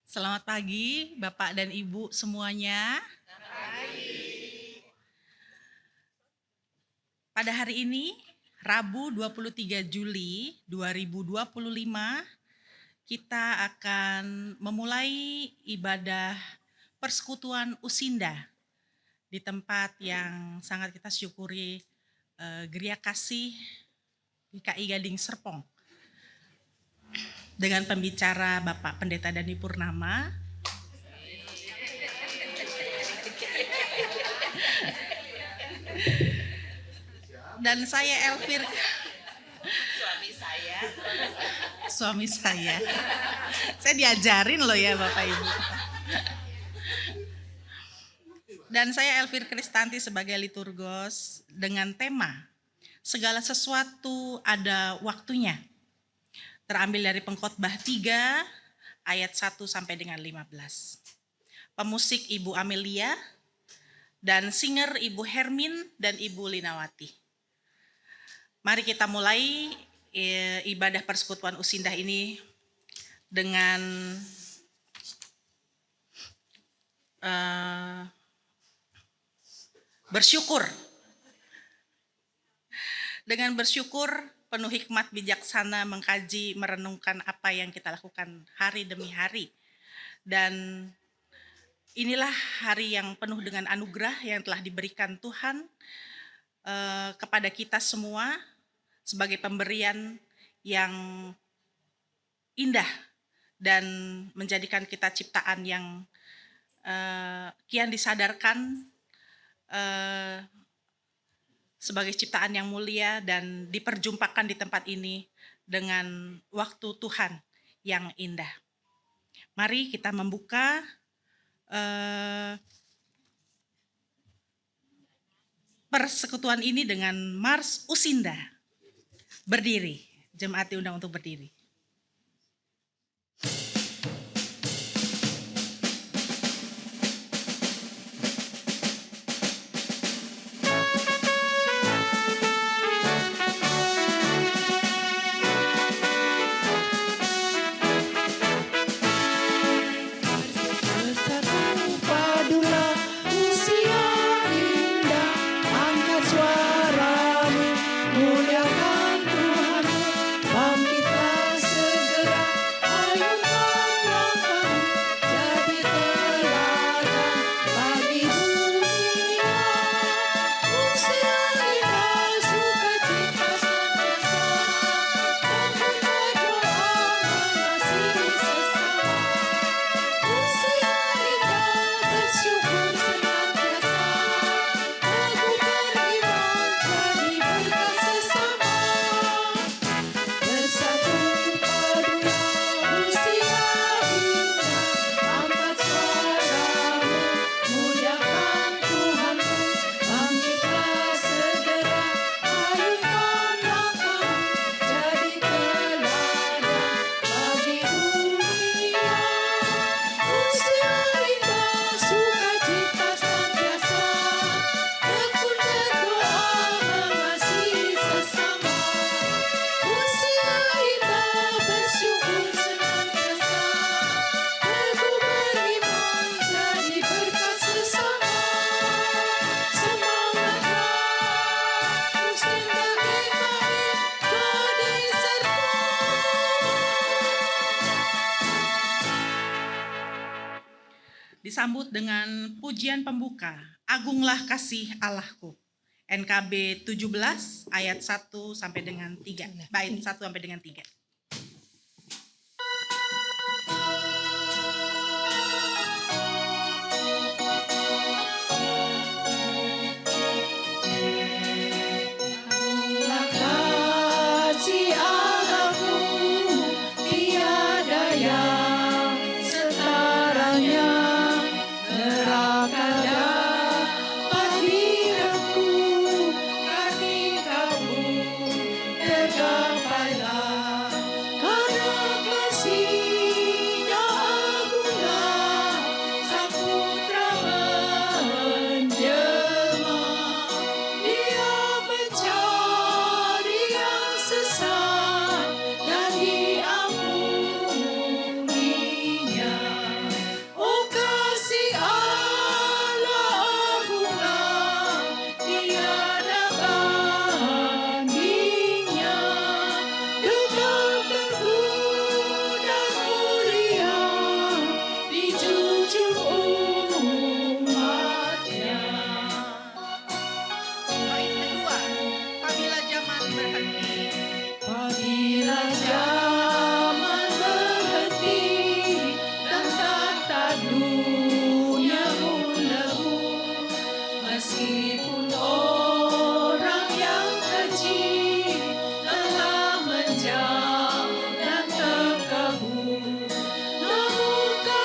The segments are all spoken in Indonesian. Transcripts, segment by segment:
Selamat pagi Bapak dan Ibu semuanya. Pada hari ini, Rabu 23 Juli 2025, kita akan memulai ibadah persekutuan Usinda di tempat yang sangat kita syukuri, Geria Kasih GKI Gading Serpong. Dengan pembicara Bapak Pendeta Dani Purnama, dan saya Elvir, suami saya. Saya diajarin loh ya Bapak Ibu. Dan saya Elvir Kristanti sebagai liturgos dengan tema segala sesuatu ada waktunya. Terambil dari Pengkhotbah 3 ayat 1 sampai dengan 15. Pemusik Ibu Amelia dan singer Ibu Hermin dan Ibu Linawati. Mari kita mulai ibadah persekutuan Usinda ini dengan bersyukur. Dengan bersyukur, penuh hikmat bijaksana mengkaji, merenungkan apa yang kita lakukan hari demi hari. Dan inilah hari yang penuh dengan anugerah yang telah diberikan Tuhan kepada kita semua sebagai pemberian yang indah dan menjadikan kita ciptaan yang kian disadarkan sebagai ciptaan yang mulia dan diperjumpakan di tempat ini dengan waktu Tuhan yang indah. Mari kita membuka persekutuan ini dengan Mars Usinda. Berdiri, jemaat diundang untuk berdiri. Disambut dengan pujian pembuka, Agunglah Kasih Allahku. NKB 17 ayat 1 sampai dengan 3. Bait 1 sampai dengan 3. Tergapailah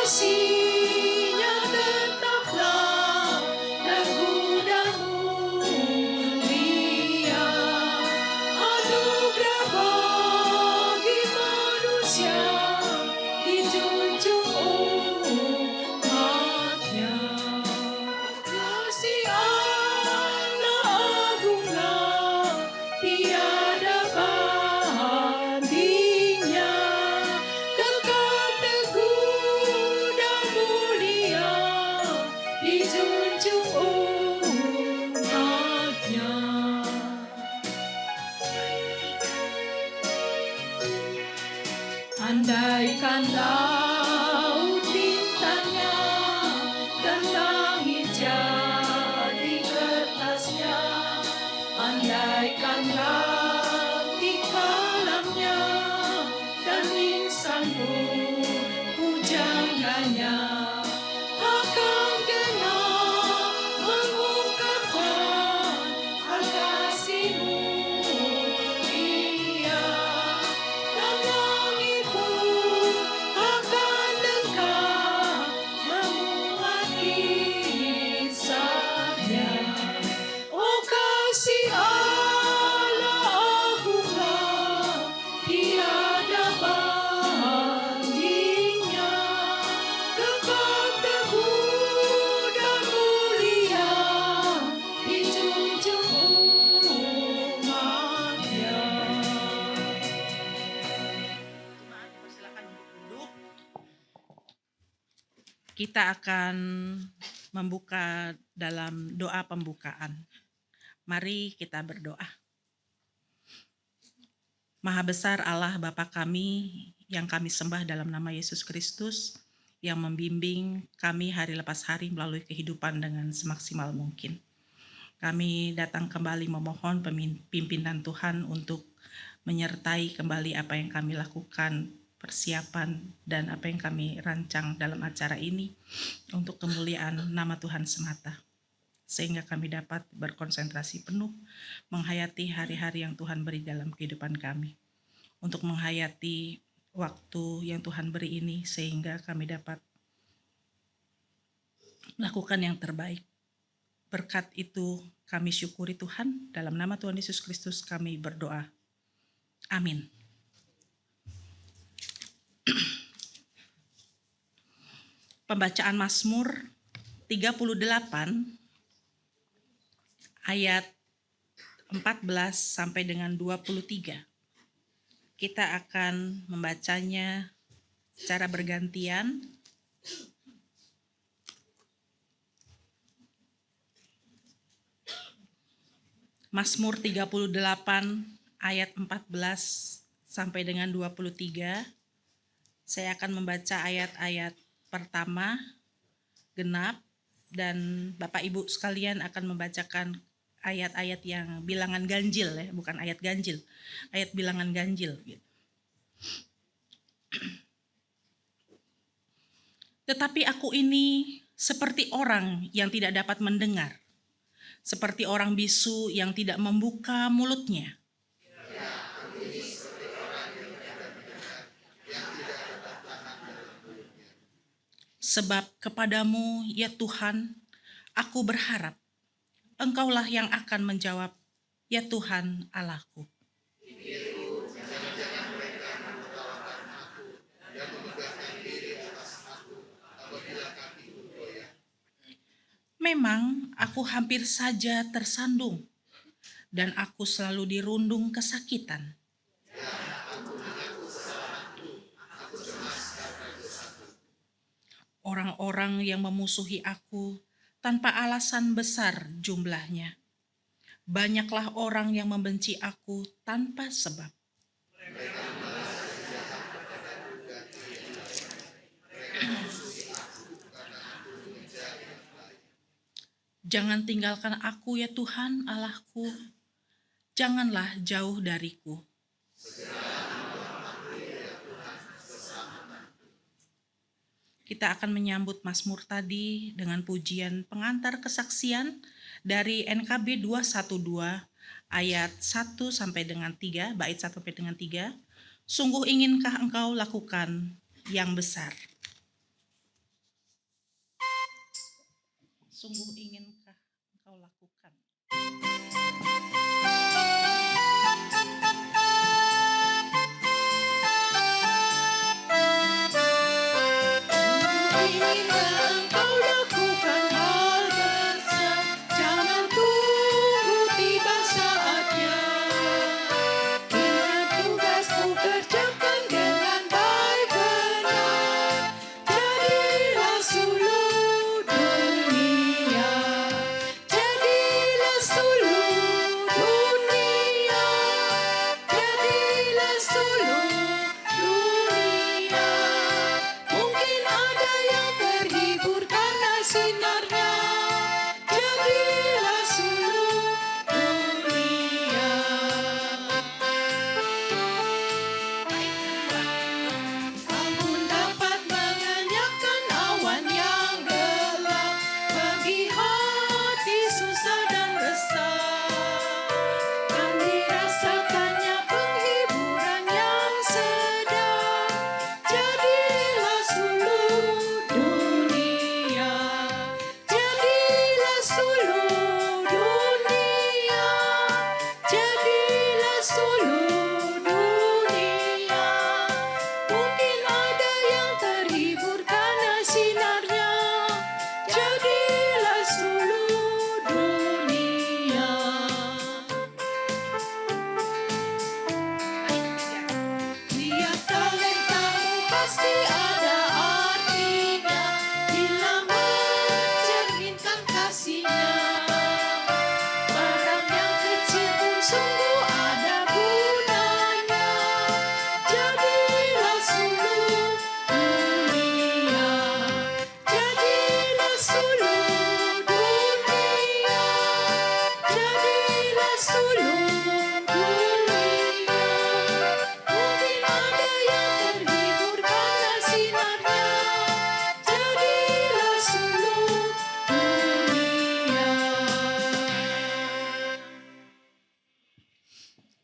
kasih-Nya tetaplah teguh dan mulia. Anugerah bagi manusia dijunjung umat-Nya. Kasih Allah agunglah, tiada bandingnya. Kekal teguh dan mulia dijunjung umat-Nya. Andaikan laut bintangnya dan langit jadi kertasnya, andaikan langit kalamnya dan insan pun pujangannya, akan genap mengungkapkan hal kasih-Mu mulia. Dan langit pun akan lengkap memuat kisah-Nya. Oh, kasih Allah agunglah, tiada bandingnya. Kekal teguh dan mulia dijunjung umat-Nya. Silakan duduk. Kita akan membuka dalam doa pembukaan. Mari kita berdoa. Maha besar Allah Bapa kami yang kami sembah dalam nama Yesus Kristus, yang membimbing kami hari lepas hari melalui kehidupan dengan semaksimal mungkin. Kami datang kembali memohon pimpinan Tuhan untuk menyertai kembali apa yang kami lakukan, persiapan dan apa yang kami rancang dalam acara ini untuk kemuliaan nama Tuhan semata. Sehingga kami dapat berkonsentrasi penuh menghayati hari-hari yang Tuhan beri dalam kehidupan kami. Untuk menghayati waktu yang Tuhan beri ini sehingga kami dapat melakukan yang terbaik. Berkat itu kami syukuri Tuhan, dalam nama Tuhan Yesus Kristus kami berdoa. Amin. Pembacaan Mazmur 38 ayat 14 sampai dengan 23. Kita akan membacanya secara bergantian. Mazmur 38 ayat 14 sampai dengan 23. Saya akan membaca ayat-ayat pertama genap dan Bapak Ibu sekalian akan membacakan ayat-ayat yang bilangan ganjil ya, bukan ayat ganjil, ayat bilangan ganjil gitu. Tetapi aku ini seperti orang yang tidak dapat mendengar, seperti orang bisu yang tidak membuka mulutnya. Sebab kepadamu ya Tuhan, aku berharap. Engkaulah yang akan menjawab, ya Tuhan Allahku. Memang aku hampir saja tersandung, dan aku selalu dirundung kesakitan. Orang-orang yang memusuhi aku tanpa alasan besar jumlahnya. Banyaklah orang yang membenci aku tanpa sebab. Jangan tinggalkan aku ya Tuhan Allahku, janganlah jauh dariku. Kita akan menyambut Mazmur tadi dengan pujian pengantar kesaksian dari NKB 212 ayat 1 sampai dengan 3, bait 1 sampai dengan 3. Sungguh inginkah engkau lakukan yang besar? Sungguh inginkah engkau lakukan?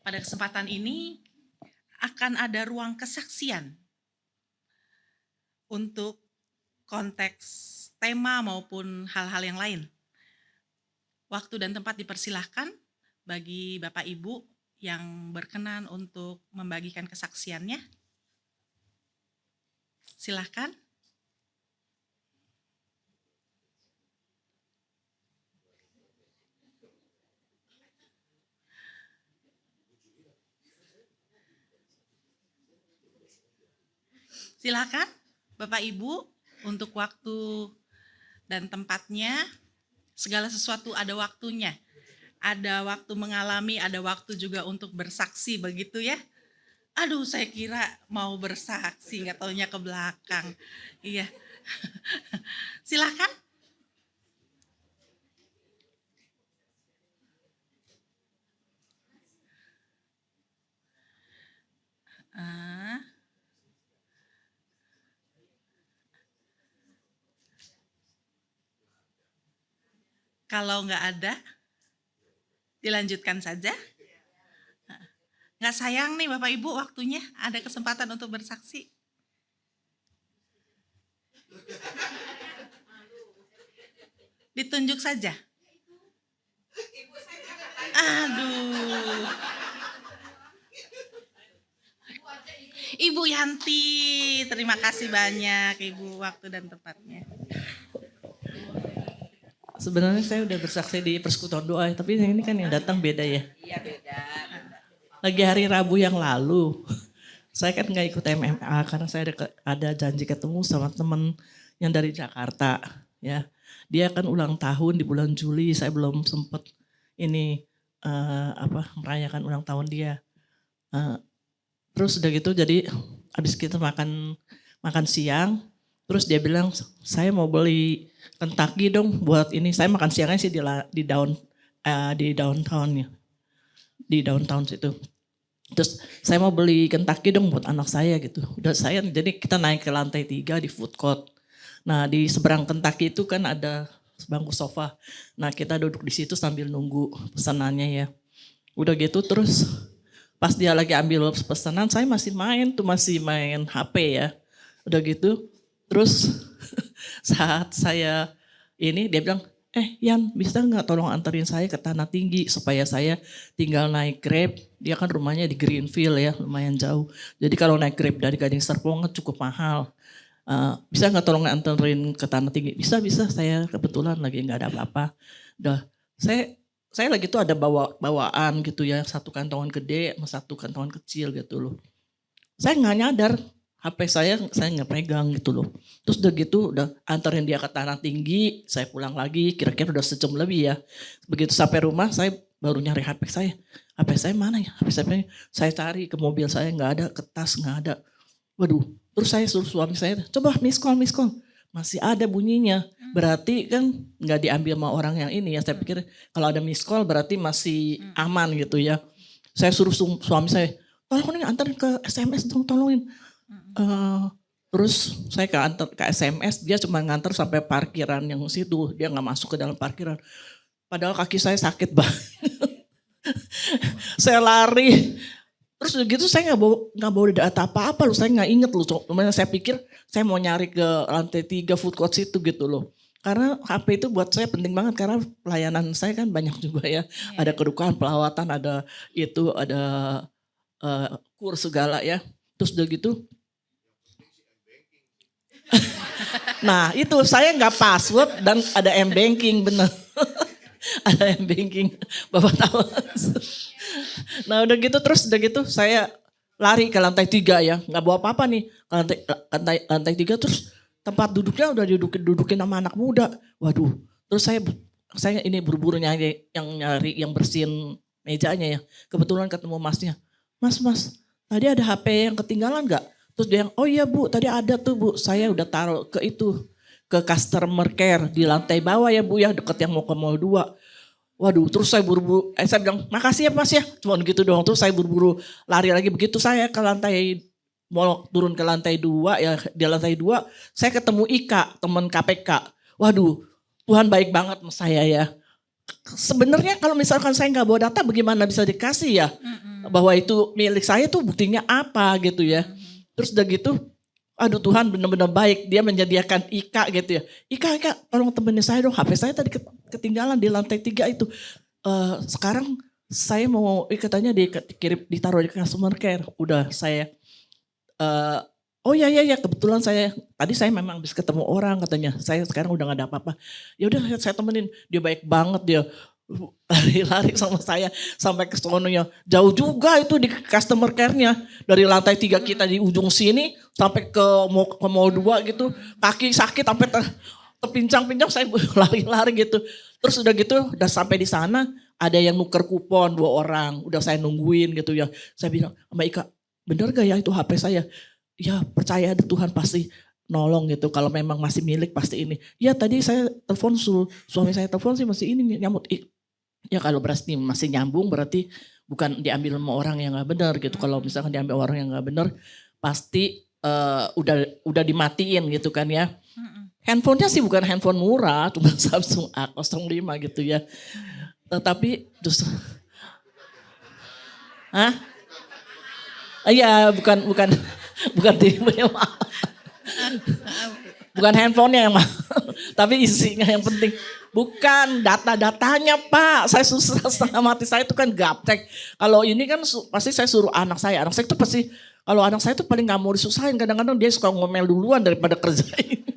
Pada kesempatan ini akan ada ruang kesaksian untuk konteks tema maupun hal-hal yang lain. Waktu dan tempat dipersilahkan bagi Bapak Ibu yang berkenan untuk membagikan kesaksiannya. Silahkan. Silakan Bapak Ibu untuk waktu dan tempatnya, segala sesuatu ada waktunya. Ada waktu mengalami, ada waktu juga untuk bersaksi, begitu ya. Aduh, saya kira mau bersaksi, nggak taunya ke belakang. Iya. Silakan. Kalau nggak ada, dilanjutkan saja. Nggak sayang nih Bapak Ibu waktunya, ada kesempatan untuk bersaksi. Ditunjuk saja. Aduh. Ibu Yanti, terima kasih banyak Ibu waktu dan tempatnya. Sebenarnya saya udah bersaksi di persekutuan doa, tapi ini kan yang datang beda ya. Iya beda. Lagi hari Rabu yang lalu, saya kan nggak ikut MMA karena saya ada janji ketemu sama temen yang dari Jakarta, ya. Dia kan ulang tahun di bulan Juli, saya belum sempet ini merayakan ulang tahun dia. Terus udah gitu, jadi habis kita makan siang, terus dia bilang saya mau beli Kentucky dong buat ini. Saya makan siangnya sih di downtown situ. Terus saya mau beli Kentucky dong buat anak saya gitu. Udah jadi kita naik ke lantai 3 di food court. Nah di seberang Kentucky itu kan ada bangku sofa. Nah kita duduk di situ sambil nunggu pesanannya ya. Udah gitu terus pas dia lagi ambil pesanan saya masih main HP ya. Udah gitu terus saat saya ini dia bilang Yan bisa nggak tolong anterin saya ke Tanah Tinggi supaya saya tinggal naik Grab. Dia kan rumahnya di Greenfield ya, lumayan jauh. Jadi kalau naik Grab dari Gading Serpong kan cukup mahal. Bisa nggak tolong anterin ke Tanah Tinggi? Bisa, saya kebetulan lagi nggak ada apa-apa. Udah, saya lagi tuh ada bawaan gitu ya, satu kantongan gede sama satu kantongan kecil gitu loh. Saya nggak nyadar HP saya nggak pegang gitu loh. Terus udah gitu udah anterin dia ke Tanah Tinggi, saya pulang lagi kira-kira udah sejam lebih ya. Begitu sampai rumah saya baru nyari HP saya. HP saya mana ya? HP saya cari ke mobil saya nggak ada, ke tas nggak ada. Waduh, terus saya suruh suami saya, coba miss call. Masih ada bunyinya. Berarti kan nggak diambil sama orang yang ini ya. Saya pikir kalau ada miss call berarti masih aman gitu ya. Saya suruh suami saya, tolong anterin ke SMS dong, tolongin. Terus saya ke SMS, dia cuma nganter sampai parkiran yang situ. Dia nggak masuk ke dalam parkiran. Padahal kaki saya sakit banget. Saya lari. Terus gitu saya nggak bawa data apa-apa loh. Saya nggak inget loh. Cuma saya pikir saya mau nyari ke lantai 3 food court situ gitu loh. Karena HP itu buat saya penting banget karena pelayanan saya kan banyak juga ya. Ada kedukaan, pelawatan, ada itu, ada kurs segala ya. Terus udah gitu. Nah itu saya nggak password dan ada M-Banking bener. Ada M-Banking, Bapak tahu. Nah udah gitu saya lari ke lantai 3 ya. Nggak bawa apa-apa nih ke lantai 3 terus tempat duduknya udah dudukin sama anak muda. Waduh, terus saya ini buru-buru nyari yang bersihin mejanya ya. Kebetulan ketemu masnya. Mas, tadi ada HP yang ketinggalan nggak? Terus dia yang, oh iya Bu, tadi ada tuh Bu, saya udah taruh ke customer care di lantai bawah ya Bu ya, deket yang mau ke mall 2. Waduh, terus saya buru-buru, saya bilang makasih ya Mas ya, cuma gitu doang. Terus saya buru-buru lari lagi, begitu saya ke lantai, mau turun ke lantai 2 ya, di lantai 2 saya ketemu Ika, teman KPK. Waduh, Tuhan baik banget sama saya ya. Sebenarnya kalau misalkan saya nggak bawa data, bagaimana bisa dikasih ya? Bahwa itu milik saya tuh buktinya apa gitu ya. Terus udah gitu, aduh Tuhan benar-benar baik. Dia menyediakan Ika gitu ya. Ika tolong temenin saya dong. HP saya tadi ketinggalan di lantai 3 itu. Sekarang saya mau katanya ditaruh di customer care. Udah saya, oh ya kebetulan tadi saya memang bisa ketemu orang katanya. Saya sekarang udah gak ada apa-apa. Ya udah saya temenin. Dia baik banget dia. Lari-lari sama saya sampai ke sononya. Jauh juga itu di customer care-nya. Dari lantai 3 kita di ujung sini sampai ke mall 2 gitu. Kaki sakit sampai terpincang-pincang saya lari-lari gitu. Terus udah gitu udah sampai di sana ada yang nuker kupon 2 orang. Udah saya nungguin gitu ya. Saya bilang sama Ika, bener gak ya itu HP saya? Ya percaya ada Tuhan pasti nolong gitu. Kalau memang masih milik pasti ini. Ya tadi saya telepon suami saya telepon sih masih ini nyamut. Ya kalau berarti masih nyambung berarti bukan diambil sama orang yang gak benar gitu. Kalau misalkan diambil orang yang gak benar pasti udah dimatiin gitu kan ya. Handphonenya sih bukan handphone murah, cuma Samsung A05 gitu ya. Tetapi justru, iya bukan timnya mahal. Bukan handphonenya yang mahal, tapi isinya yang penting. Bukan data-datanya Pak, saya susah setengah mati, saya itu kan gaptek. Kalau ini kan pasti saya suruh anak saya itu pasti, kalau anak saya itu paling gak mau disusahin, kadang-kadang dia suka ngomel duluan daripada kerjain.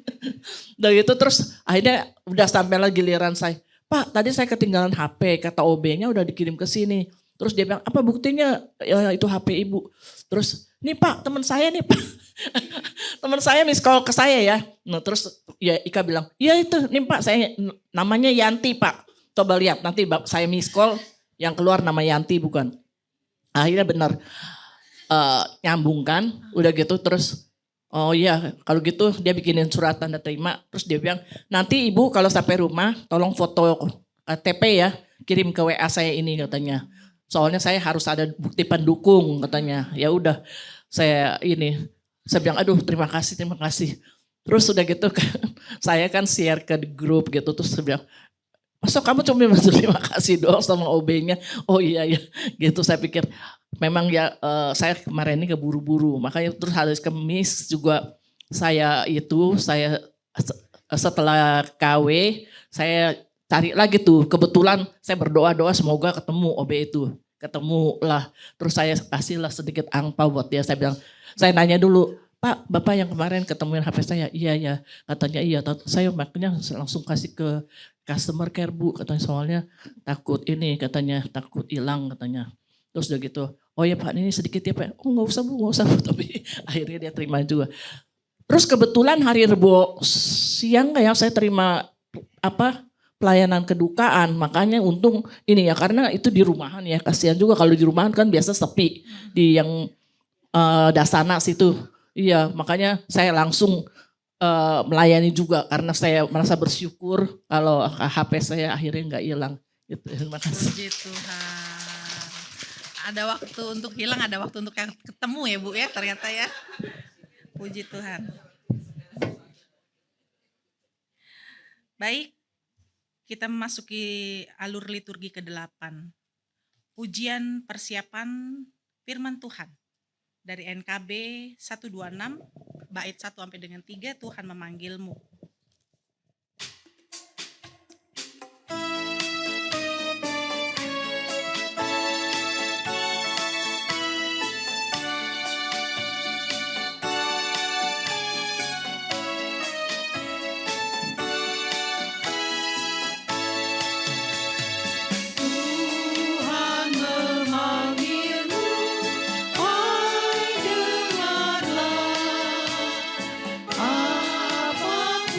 Dan gitu terus akhirnya udah sampai lagi giliran saya, Pak tadi saya ketinggalan HP, kata OB-nya udah dikirim ke sini. Terus dia bilang, apa buktinya? Ya, itu HP ibu. Terus, nih Pak teman saya nih Pak. Teman saya miss call ke saya ya. Nah terus ya Ika bilang, iya itu nih Pak saya namanya Yanti Pak. Coba lihat nanti saya miss call yang keluar nama Yanti bukan. Akhirnya benar nyambung kan. Udah gitu terus, oh iya kalau gitu dia bikinin surat tanda terima. Terus dia bilang, nanti ibu kalau sampai rumah tolong foto KTP ya. Kirim ke WA saya ini katanya. Soalnya saya harus ada bukti pendukung katanya. Ya udah saya bilang aduh terima kasih. Terus udah gitu kan saya kan share ke grup gitu terus saya bilang masa kamu cuma terima kasih doang sama OB-nya. Oh iya ya gitu saya pikir memang ya saya kemarin ini keburu-buru makanya terus hari Kamis juga saya setelah KW saya cari lagi tuh. Kebetulan saya berdoa-doa semoga ketemu OB itu. Ketemu lah. Terus saya kasihlah sedikit angpau buat dia. Saya bilang, saya nanya dulu, Pak, Bapak yang kemarin ketemuin HP saya? Iya, ya. Katanya iya. Saya makanya langsung kasih ke customer care Bu. Katanya soalnya takut ini, katanya takut hilang katanya. Terus udah gitu, oh ya Pak ini sedikit ya Pak. Oh nggak usah Bu, nggak usah Bu. Tapi akhirnya dia terima juga. Terus kebetulan hari Rebo siang kayak saya terima pelayanan kedukaan. Makanya untung ini ya karena itu di rumahan ya. Kasihan juga kalau di rumahan kan biasa sepi di yang Dasana situ. Iya makanya saya langsung melayani juga karena saya merasa bersyukur kalau HP saya akhirnya nggak hilang. Gitu. Terima kasih. Puji Tuhan. Ada waktu untuk hilang, ada waktu untuk yang ketemu ya Bu ya ternyata ya. Puji Tuhan. Baik, kita memasuki alur liturgi ke-8. Pujian persiapan firman Tuhan. Dari NKB 126, bait 1 sampai dengan 3, Tuhan memanggilmu. Tuhan memanggilmu, hai dengarlah, apapun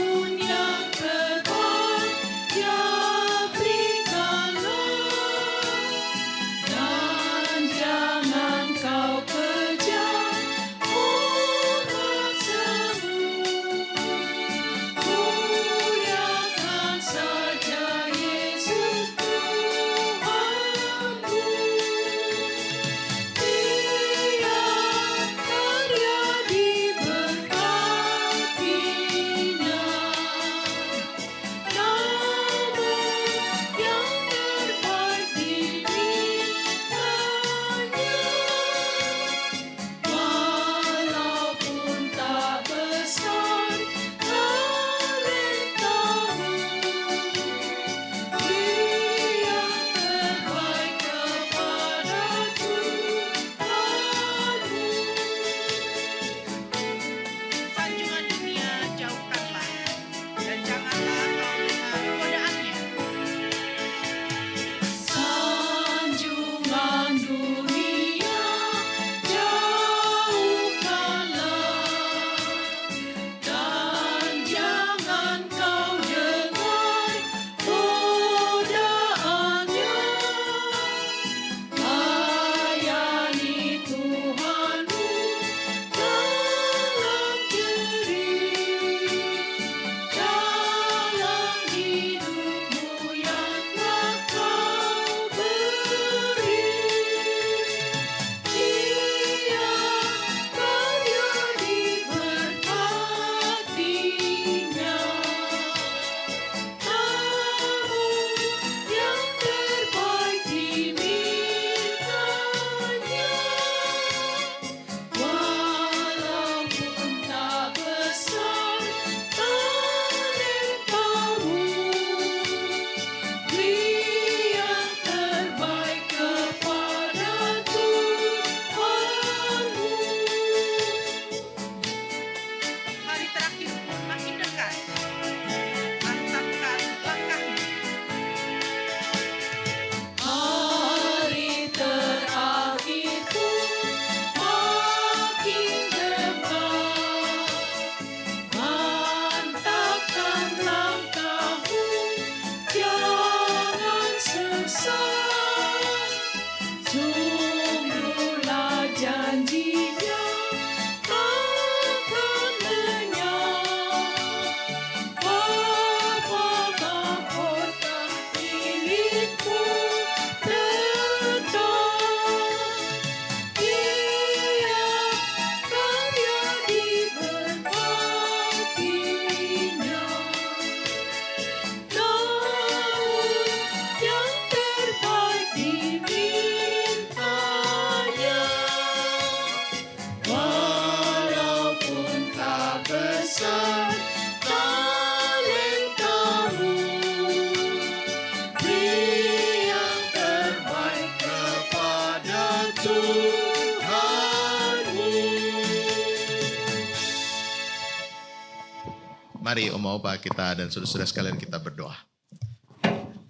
Mari Oma Opa kita dan saudara-saudara sekalian kita berdoa.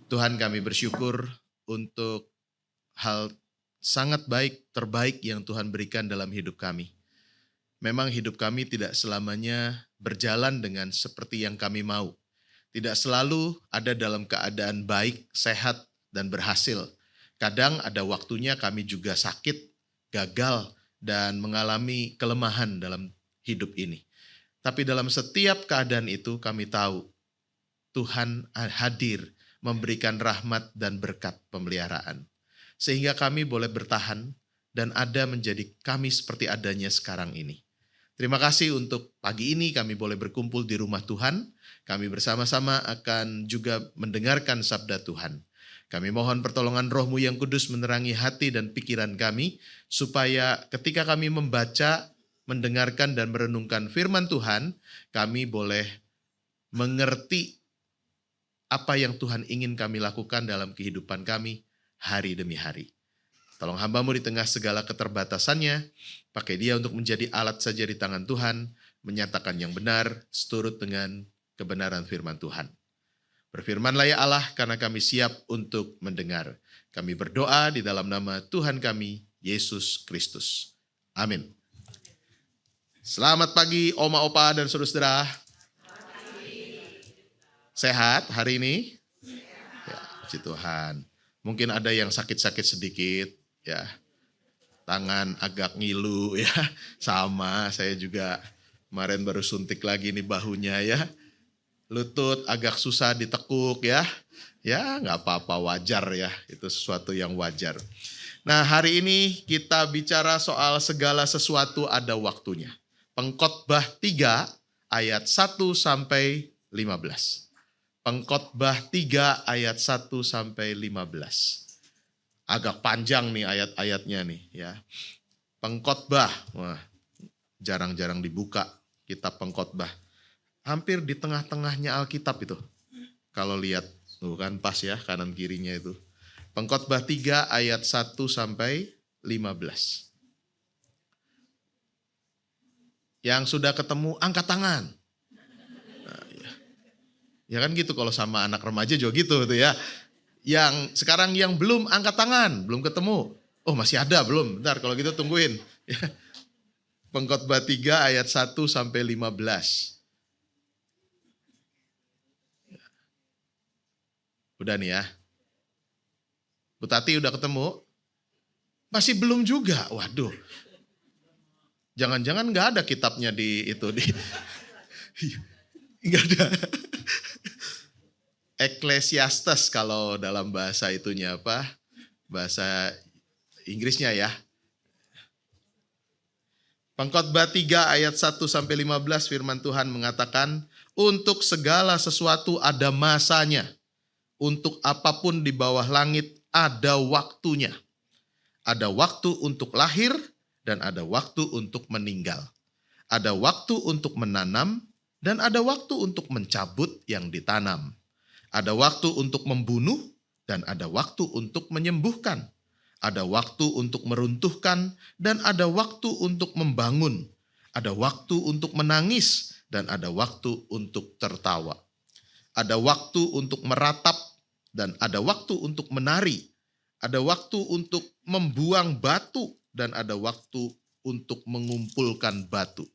Tuhan, kami bersyukur untuk hal sangat baik, terbaik yang Tuhan berikan dalam hidup kami. Memang hidup kami tidak selamanya berjalan dengan seperti yang kami mau. Tidak selalu ada dalam keadaan baik, sehat, dan berhasil. Kadang ada waktunya kami juga sakit, gagal, dan mengalami kelemahan dalam hidup ini. Tapi dalam setiap keadaan itu kami tahu Tuhan hadir memberikan rahmat dan berkat pemeliharaan. Sehingga kami boleh bertahan dan ada menjadi kami seperti adanya sekarang ini. Terima kasih untuk pagi ini kami boleh berkumpul di rumah Tuhan. Kami bersama-sama akan juga mendengarkan sabda Tuhan. Kami mohon pertolongan Roh-Mu yang kudus menerangi hati dan pikiran kami, supaya ketika kami membaca, mendengarkan dan merenungkan firman Tuhan, kami boleh mengerti apa yang Tuhan ingin kami lakukan dalam kehidupan kami hari demi hari. Tolong hamba-Mu di tengah segala keterbatasannya, pakai dia untuk menjadi alat saja di tangan Tuhan, menyatakan yang benar, seturut dengan kebenaran firman Tuhan. Berfirmanlah ya Allah, karena kami siap untuk mendengar. Kami berdoa di dalam nama Tuhan kami, Yesus Kristus. Amin. Selamat pagi Oma Opa dan saudara-saudara. Sehat hari ini? Ya, puji Tuhan. Mungkin ada yang sakit-sakit sedikit, ya. Tangan agak ngilu, ya. Sama, saya juga kemarin baru suntik lagi nih bahunya, ya. Lutut agak susah ditekuk, ya. Ya, nggak apa-apa, wajar ya. Itu sesuatu yang wajar. Nah, hari ini kita bicara soal segala sesuatu ada waktunya. Pengkhotbah 3 ayat 1 sampai 15. Pengkhotbah 3 ayat 1 sampai 15. Agak panjang nih ayat-ayatnya nih ya. Pengkhotbah, wah, jarang-jarang dibuka kitab Pengkhotbah. Hampir di tengah-tengahnya Alkitab itu. Kalau lihat, tuh kan pas ya kanan kirinya itu. Pengkhotbah 3 ayat 1 sampai 15. Yang sudah ketemu angkat tangan. Ya kan gitu kalau sama anak remaja juga gitu tuh ya. Yang sekarang yang belum angkat tangan, belum ketemu. Oh masih ada belum? Bentar kalau gitu tungguin. Ya. Pengkhotbah 3 ayat 1 sampai 15. Udah nih ya. Bu Tati udah ketemu? Masih belum juga. Waduh. Jangan-jangan nggak ada kitabnya di itu di. Nggak ada. Ecclesiastes kalau dalam bahasa itunya apa? Bahasa Inggrisnya ya. Pengkhotbah 3 ayat 1 sampai 15 firman Tuhan mengatakan, untuk segala sesuatu ada masanya. Untuk apapun di bawah langit ada waktunya. Ada waktu untuk lahir dan ada waktu untuk meninggal. Ada waktu untuk menanam dan ada waktu untuk mencabut yang ditanam. Ada waktu untuk membunuh dan ada waktu untuk menyembuhkan. Ada waktu untuk meruntuhkan dan ada waktu untuk membangun. Ada waktu untuk menangis dan ada waktu untuk tertawa. Ada waktu untuk meratap dan ada waktu untuk menari. Ada waktu untuk membuang batu dan ada waktu untuk mengumpulkan batu.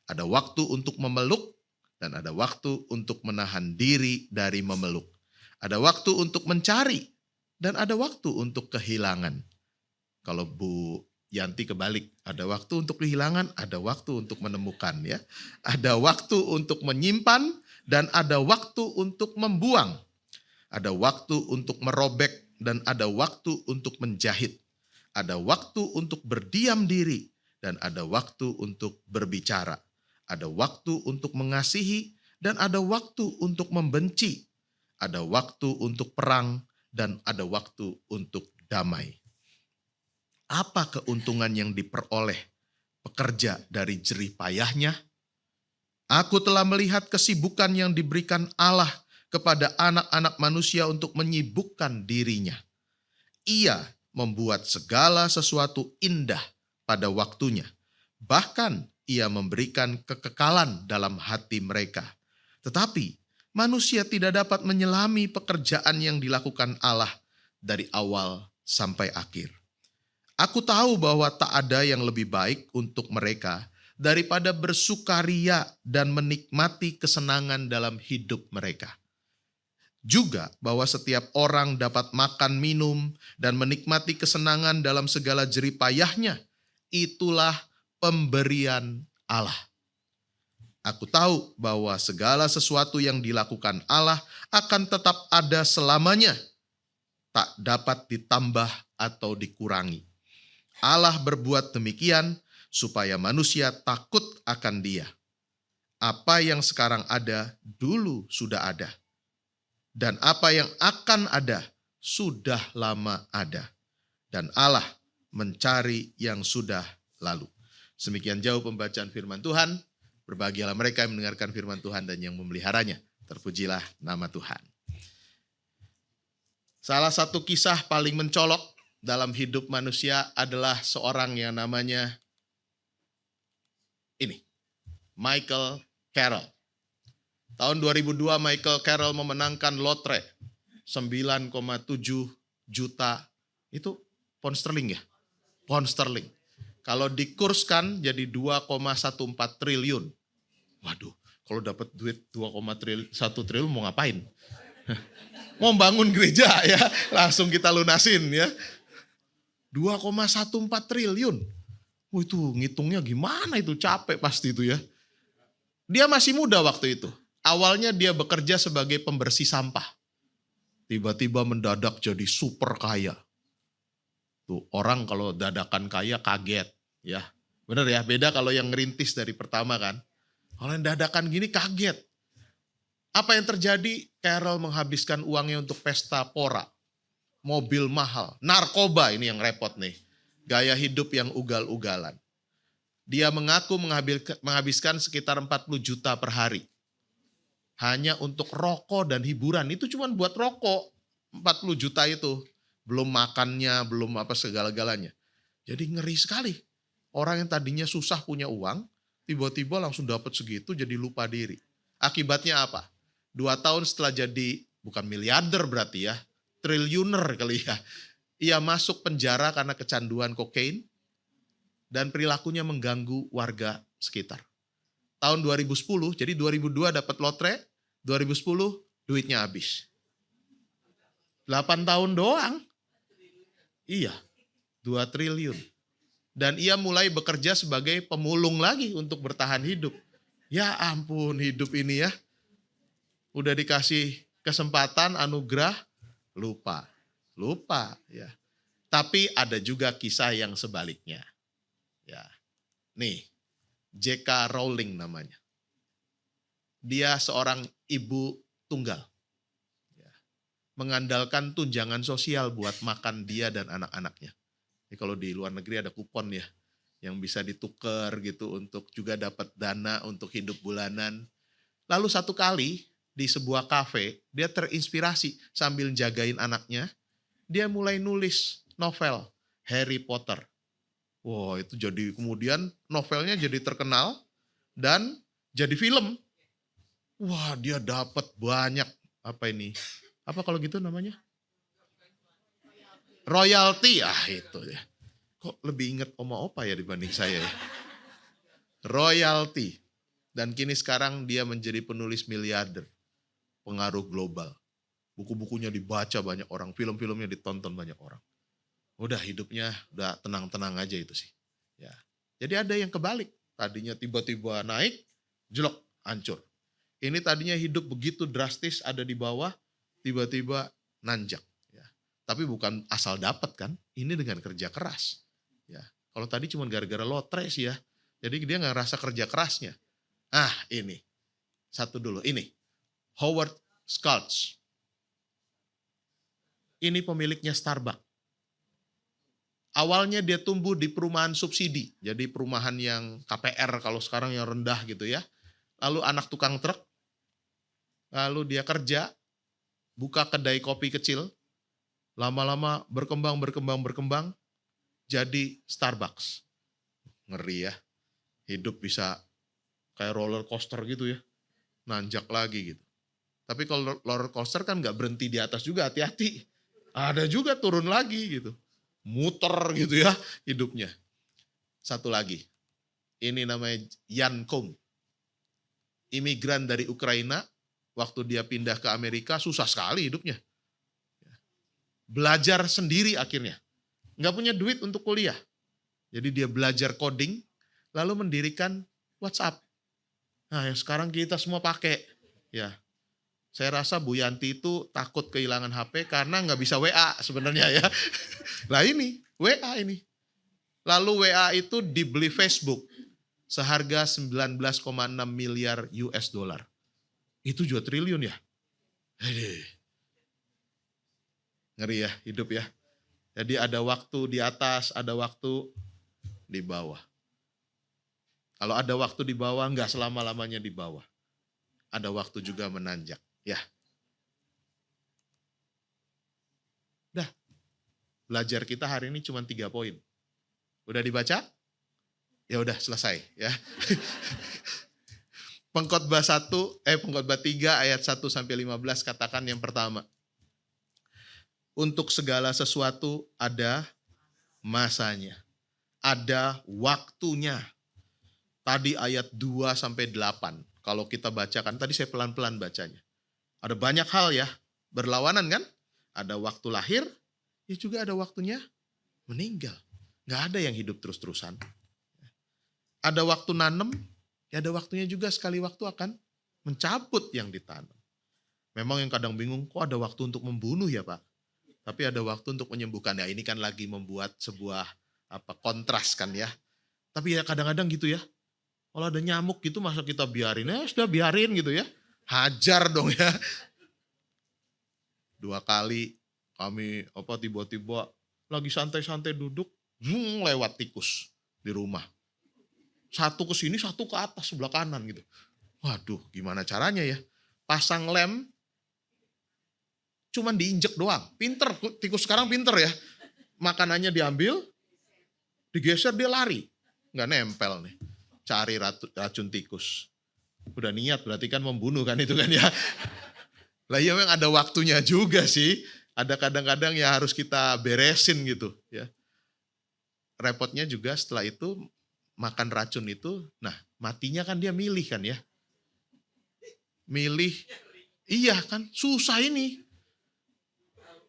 Ada waktu untuk memeluk dan ada waktu untuk menahan diri dari memeluk. Ada waktu untuk mencari dan ada waktu untuk kehilangan. Kalau Bu Yanti kebalik, ada waktu untuk kehilangan, ada waktu untuk menemukan ya. Ada waktu untuk menyimpan dan ada waktu untuk membuang. Ada waktu untuk merobek dan ada waktu untuk menjahit. Ada waktu untuk berdiam diri dan ada waktu untuk berbicara. Ada waktu untuk mengasihi dan ada waktu untuk membenci. Ada waktu untuk perang dan ada waktu untuk damai. Apa keuntungan yang diperoleh pekerja dari jerih payahnya? Aku telah melihat kesibukan yang diberikan Allah kepada anak-anak manusia untuk menyibukkan dirinya. Ia membuat segala sesuatu indah pada waktunya. Bahkan ia memberikan kekekalan dalam hati mereka. Tetapi manusia tidak dapat menyelami pekerjaan yang dilakukan Allah dari awal sampai akhir. Aku tahu bahwa tak ada yang lebih baik untuk mereka daripada bersukaria dan menikmati kesenangan dalam hidup mereka. Juga bahwa setiap orang dapat makan, minum, dan menikmati kesenangan dalam segala jeripayahnya. Itulah pemberian Allah. Aku tahu bahwa segala sesuatu yang dilakukan Allah akan tetap ada selamanya, tak dapat ditambah atau dikurangi. Allah berbuat demikian supaya manusia takut akan Dia. Apa yang sekarang ada dulu sudah ada, dan apa yang akan ada sudah lama ada, dan Allah mencari yang sudah lalu. Semikian jauh pembacaan firman Tuhan. Berbahagialah mereka yang mendengarkan firman Tuhan dan yang memeliharanya. Terpujilah nama Tuhan. Salah satu kisah paling mencolok dalam hidup manusia adalah seorang yang namanya Michael Carroll. Tahun 2002 Michael Carroll memenangkan lotre 9,7 juta, itu pound sterling ya? Pound sterling. Kalau dikurskan jadi 2,14 triliun. Waduh, kalau dapat duit 2,1 triliun mau ngapain? Mau bangun gereja ya, langsung kita lunasin ya. 2,14 triliun. Wah, itu ngitungnya gimana itu, capek pasti itu ya. Dia masih muda waktu itu. Awalnya dia bekerja sebagai pembersih sampah. Tiba-tiba mendadak jadi super kaya. Tuh, orang kalau dadakan kaya kaget ya. Bener ya, beda kalau yang ngerintis dari pertama kan. Kalau yang dadakan gini kaget. Apa yang terjadi? Carroll menghabiskan uangnya untuk pesta pora, mobil mahal, narkoba, ini yang repot nih. Gaya hidup yang ugal-ugalan. Dia mengaku menghabiskan sekitar 40 juta per hari. Hanya untuk rokok dan hiburan. Itu cuma buat rokok. 40 juta itu. Belum makannya, belum apa segala-galanya. Jadi ngeri sekali. Orang yang tadinya susah punya uang, tiba-tiba langsung dapat segitu jadi lupa diri. Akibatnya apa? 2 tahun setelah jadi, bukan miliarder berarti ya, triliuner kali ya. Ia masuk penjara karena kecanduan kokain dan perilakunya mengganggu warga sekitar. Tahun 2010, jadi 2002 dapat lotre, 2010 duitnya habis. 8 tahun doang. Iya, 2 triliun. Dan ia mulai bekerja sebagai pemulung lagi untuk bertahan hidup. Ya ampun, hidup ini ya. Udah dikasih kesempatan, anugerah, lupa ya. Tapi ada juga kisah yang sebaliknya. Ya. Nih, J.K. Rowling namanya. Dia seorang ibu tunggal. Ya. Mengandalkan tunjangan sosial buat makan dia dan anak-anaknya. Jadi kalau di luar negeri ada kupon ya, yang bisa ditukar gitu untuk juga dapat dana untuk hidup bulanan. Lalu satu kali di sebuah kafe, dia terinspirasi sambil jagain anaknya, dia mulai nulis novel Harry Potter. Wah, itu jadi kemudian novelnya jadi terkenal dan jadi film. Wah, dia dapat banyak apa kalau gitu namanya? Royalty, itu ya. Kok lebih ingat oma opa ya dibanding saya ya. Royalty. Dan kini sekarang dia menjadi penulis miliarder. Pengaruh global. Buku-bukunya dibaca banyak orang, film-filmnya ditonton banyak orang. Udah hidupnya udah tenang-tenang aja itu sih. Ya. Jadi ada yang kebalik. Tadinya tiba-tiba naik, jelek, hancur. Ini tadinya hidup begitu drastis ada di bawah, tiba-tiba nanjak. Tapi bukan asal dapat kan, ini dengan kerja keras. Ya, kalau tadi cuma gara-gara lotre sih ya, jadi dia nggak ngerasa kerja kerasnya. Ini satu dulu, ini Howard Schultz. Ini pemiliknya Starbucks. Awalnya dia tumbuh di perumahan subsidi, jadi perumahan yang KPR kalau sekarang yang rendah gitu ya. Lalu anak tukang truk, lalu dia kerja, buka kedai kopi kecil. Lama-lama berkembang, jadi Starbucks. Ngeri ya, hidup bisa kayak roller coaster gitu ya. nanjak lagi gitu. Tapi kalau roller coaster kan nggak berhenti di atas juga, hati-hati. Ada juga turun lagi gitu. Muter gitu ya hidupnya. Satu lagi, ini namanya Yan Kong. Imigran dari Ukraina, waktu dia pindah ke Amerika susah sekali hidupnya. Belajar sendiri akhirnya. Nggak punya duit untuk kuliah. Jadi dia belajar coding, lalu mendirikan WhatsApp. Nah yang sekarang kita semua pakai. Ya, saya rasa Bu Yanti itu takut kehilangan HP karena nggak bisa WA sebenarnya ya. Lah ini, WA ini. Lalu WA itu dibeli Facebook seharga 19,6 miliar US dollar. Itu juga triliun ya. Ngeri ya hidup ya. Jadi ada waktu di atas, ada waktu di bawah. Kalau ada waktu di bawah, nggak selama-lamanya di bawah. Ada waktu juga menanjak. Ya. Dah. Belajar kita hari ini cuma 3 poin. Udah dibaca? Ya udah selesai ya. Pengkhotbah 3 ayat 1 sampai 15 katakan yang pertama. Untuk segala sesuatu ada masanya. Ada waktunya. Tadi ayat 2 sampai 8. Kalau kita bacakan, tadi saya pelan-pelan bacanya. Ada banyak hal ya, berlawanan kan? Ada waktu lahir, ya juga ada waktunya meninggal. Nggak ada yang hidup terus-terusan. Ada waktu nanam, ya ada waktunya juga sekali waktu akan mencabut yang ditanam. Memang yang kadang bingung, kok ada waktu untuk membunuh ya Pak? Tapi ada waktu untuk menyembuhkan. Ya ini kan lagi membuat sebuah kontras kan ya. Tapi ya kadang-kadang gitu ya. Kalau ada nyamuk gitu masa kita biarin? Sudah biarin gitu ya. Hajar dong ya. 2 kali kami tiba-tiba lagi santai-santai duduk, lewat tikus di rumah. Satu ke sini, satu ke atas sebelah kanan gitu. Waduh, gimana caranya ya? Pasang lem, cuman diinjek doang. Pinter, tikus sekarang pinter ya. Makanannya diambil, digeser dia lari. Nggak nempel nih. Cari racun tikus. Udah niat berarti kan membunuh kan itu kan ya. Lah ya memang ada waktunya juga sih. Ada kadang-kadang ya harus kita beresin gitu ya. Repotnya juga setelah itu makan racun itu, nah matinya kan dia milih kan ya. Milih, iya kan susah ini.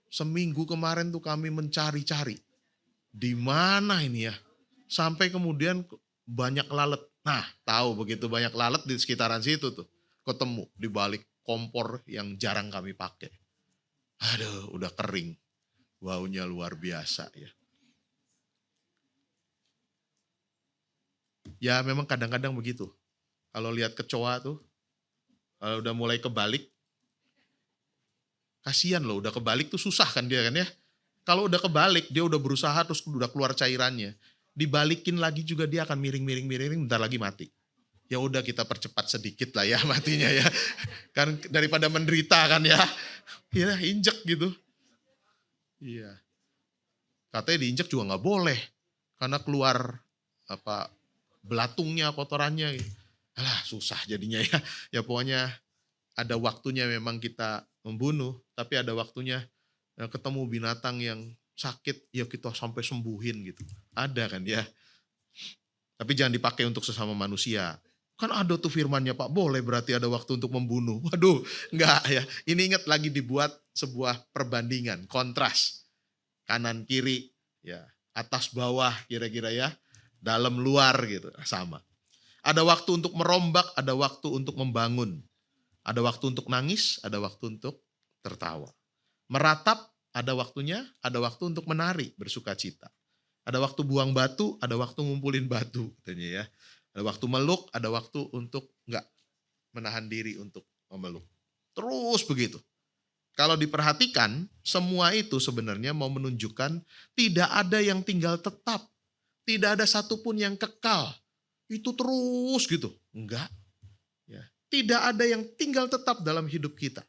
Seminggu kemarin tuh kami mencari-cari. Di mana ini ya? Sampai kemudian banyak lalat. Nah tahu begitu banyak lalat di sekitaran situ tuh. Ketemu di balik kompor yang jarang kami pakai. Aduh udah kering. Baunya luar biasa ya. Ya memang kadang-kadang begitu. Kalau lihat kecoa tuh, kalau udah mulai kebalik, kasihan loh, udah kebalik tuh susah kan dia kan ya. Kalau udah kebalik, dia udah berusaha terus udah keluar cairannya. Dibalikin lagi juga dia akan miring-miring, bentar lagi mati. Ya udah kita percepat sedikit lah ya matinya ya. Kan daripada menderita kan ya. Ya injek gitu. Iya. Katanya diinjek juga nggak boleh. Karena keluar belatungnya, kotorannya. Alah susah jadinya ya. Ya pokoknya ada waktunya memang kita membunuh. Tapi ada waktunya ketemu binatang yang sakit. Ya kita sampai sembuhin gitu. Ada kan ya. Tapi jangan dipakai untuk sesama manusia. Kan ada tuh firmannya Pak, boleh berarti ada waktu untuk membunuh. Waduh, enggak ya. Ini ingat lagi dibuat sebuah perbandingan, kontras. Kanan kiri, ya atas bawah kira-kira ya. Dalam luar gitu, sama. Ada waktu untuk merombak, ada waktu untuk membangun. Ada waktu untuk nangis, ada waktu untuk tertawa. Meratap, ada waktunya, ada waktu untuk menari, bersuka cita. Ada waktu buang batu, ada waktu ngumpulin batu katanya ya. Ada waktu meluk, ada waktu untuk enggak menahan diri untuk memeluk. Terus begitu. Kalau diperhatikan, semua itu sebenarnya mau menunjukkan tidak ada yang tinggal tetap. Tidak ada satupun yang kekal. Itu terus gitu. Enggak. Ya. Tidak ada yang tinggal tetap dalam hidup kita.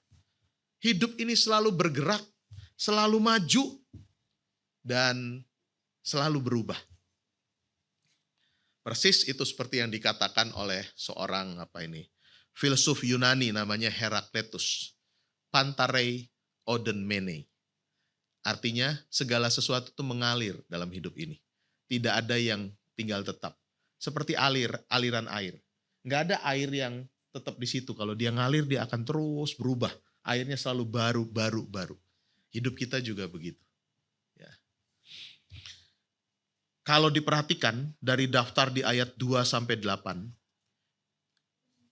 Hidup ini selalu bergerak, selalu maju, dan selalu berubah. Persis itu seperti yang dikatakan oleh seorang filsuf Yunani namanya Herakleitos. Pantarei oden mene. Artinya segala sesuatu itu mengalir dalam hidup ini. Tidak ada yang tinggal tetap. Seperti aliran air. Nggak ada air yang tetap di situ. Kalau dia ngalir dia akan terus berubah. Airnya selalu baru. Hidup kita juga begitu. Ya. Kalau diperhatikan dari daftar di ayat 2-8,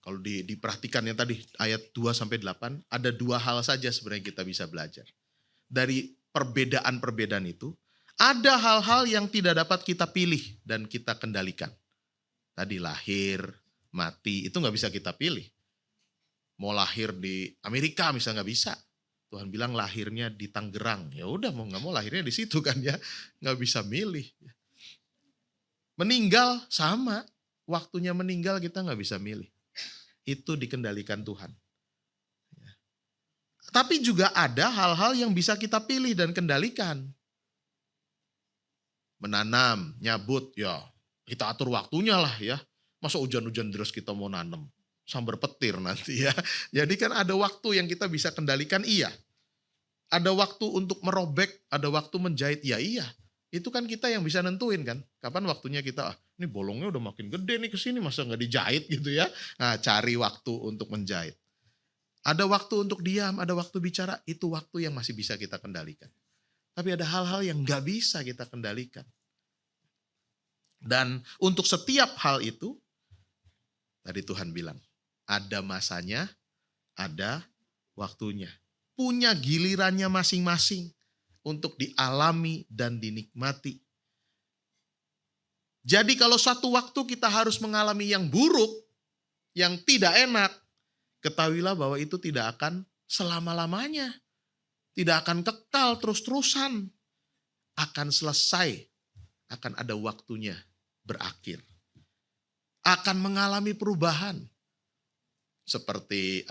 kalau diperhatikan yang tadi ayat 2-8, ada 2 hal saja sebenarnya kita bisa belajar. Dari perbedaan-perbedaan itu, ada hal-hal yang tidak dapat kita pilih dan kita kendalikan. Tadi lahir, mati, itu nggak bisa kita pilih. Mau lahir di Amerika misalnya nggak bisa. Tuhan bilang lahirnya di Tangerang. Ya udah mau nggak mau lahirnya di situ kan ya, nggak bisa milih. Meninggal sama, waktunya meninggal kita nggak bisa milih. Itu dikendalikan Tuhan. Tapi juga ada hal-hal yang bisa kita pilih dan kendalikan. Menanam, nyabut, ya kita atur waktunya lah ya. Masa hujan-hujan deras kita mau nanam? Sambar petir nanti ya. Jadi kan ada waktu yang kita bisa kendalikan, iya. Ada waktu untuk merobek, ada waktu menjahit, ya iya. Itu kan kita yang bisa nentuin kan. Kapan waktunya kita, ini bolongnya udah makin gede nih kesini, masa nggak dijahit gitu ya. Nah cari waktu untuk menjahit. Ada waktu untuk diam, ada waktu bicara, itu waktu yang masih bisa kita kendalikan. Tapi ada hal-hal yang gak bisa kita kendalikan. Dan untuk setiap hal itu, tadi Tuhan bilang, ada masanya, ada waktunya. Punya gilirannya masing-masing untuk dialami dan dinikmati. Jadi kalau suatu waktu kita harus mengalami yang buruk, yang tidak enak, ketahuilah bahwa itu tidak akan selama-lamanya. Tidak akan kekal terus-terusan. Akan selesai. Akan ada waktunya berakhir. Akan mengalami perubahan. Seperti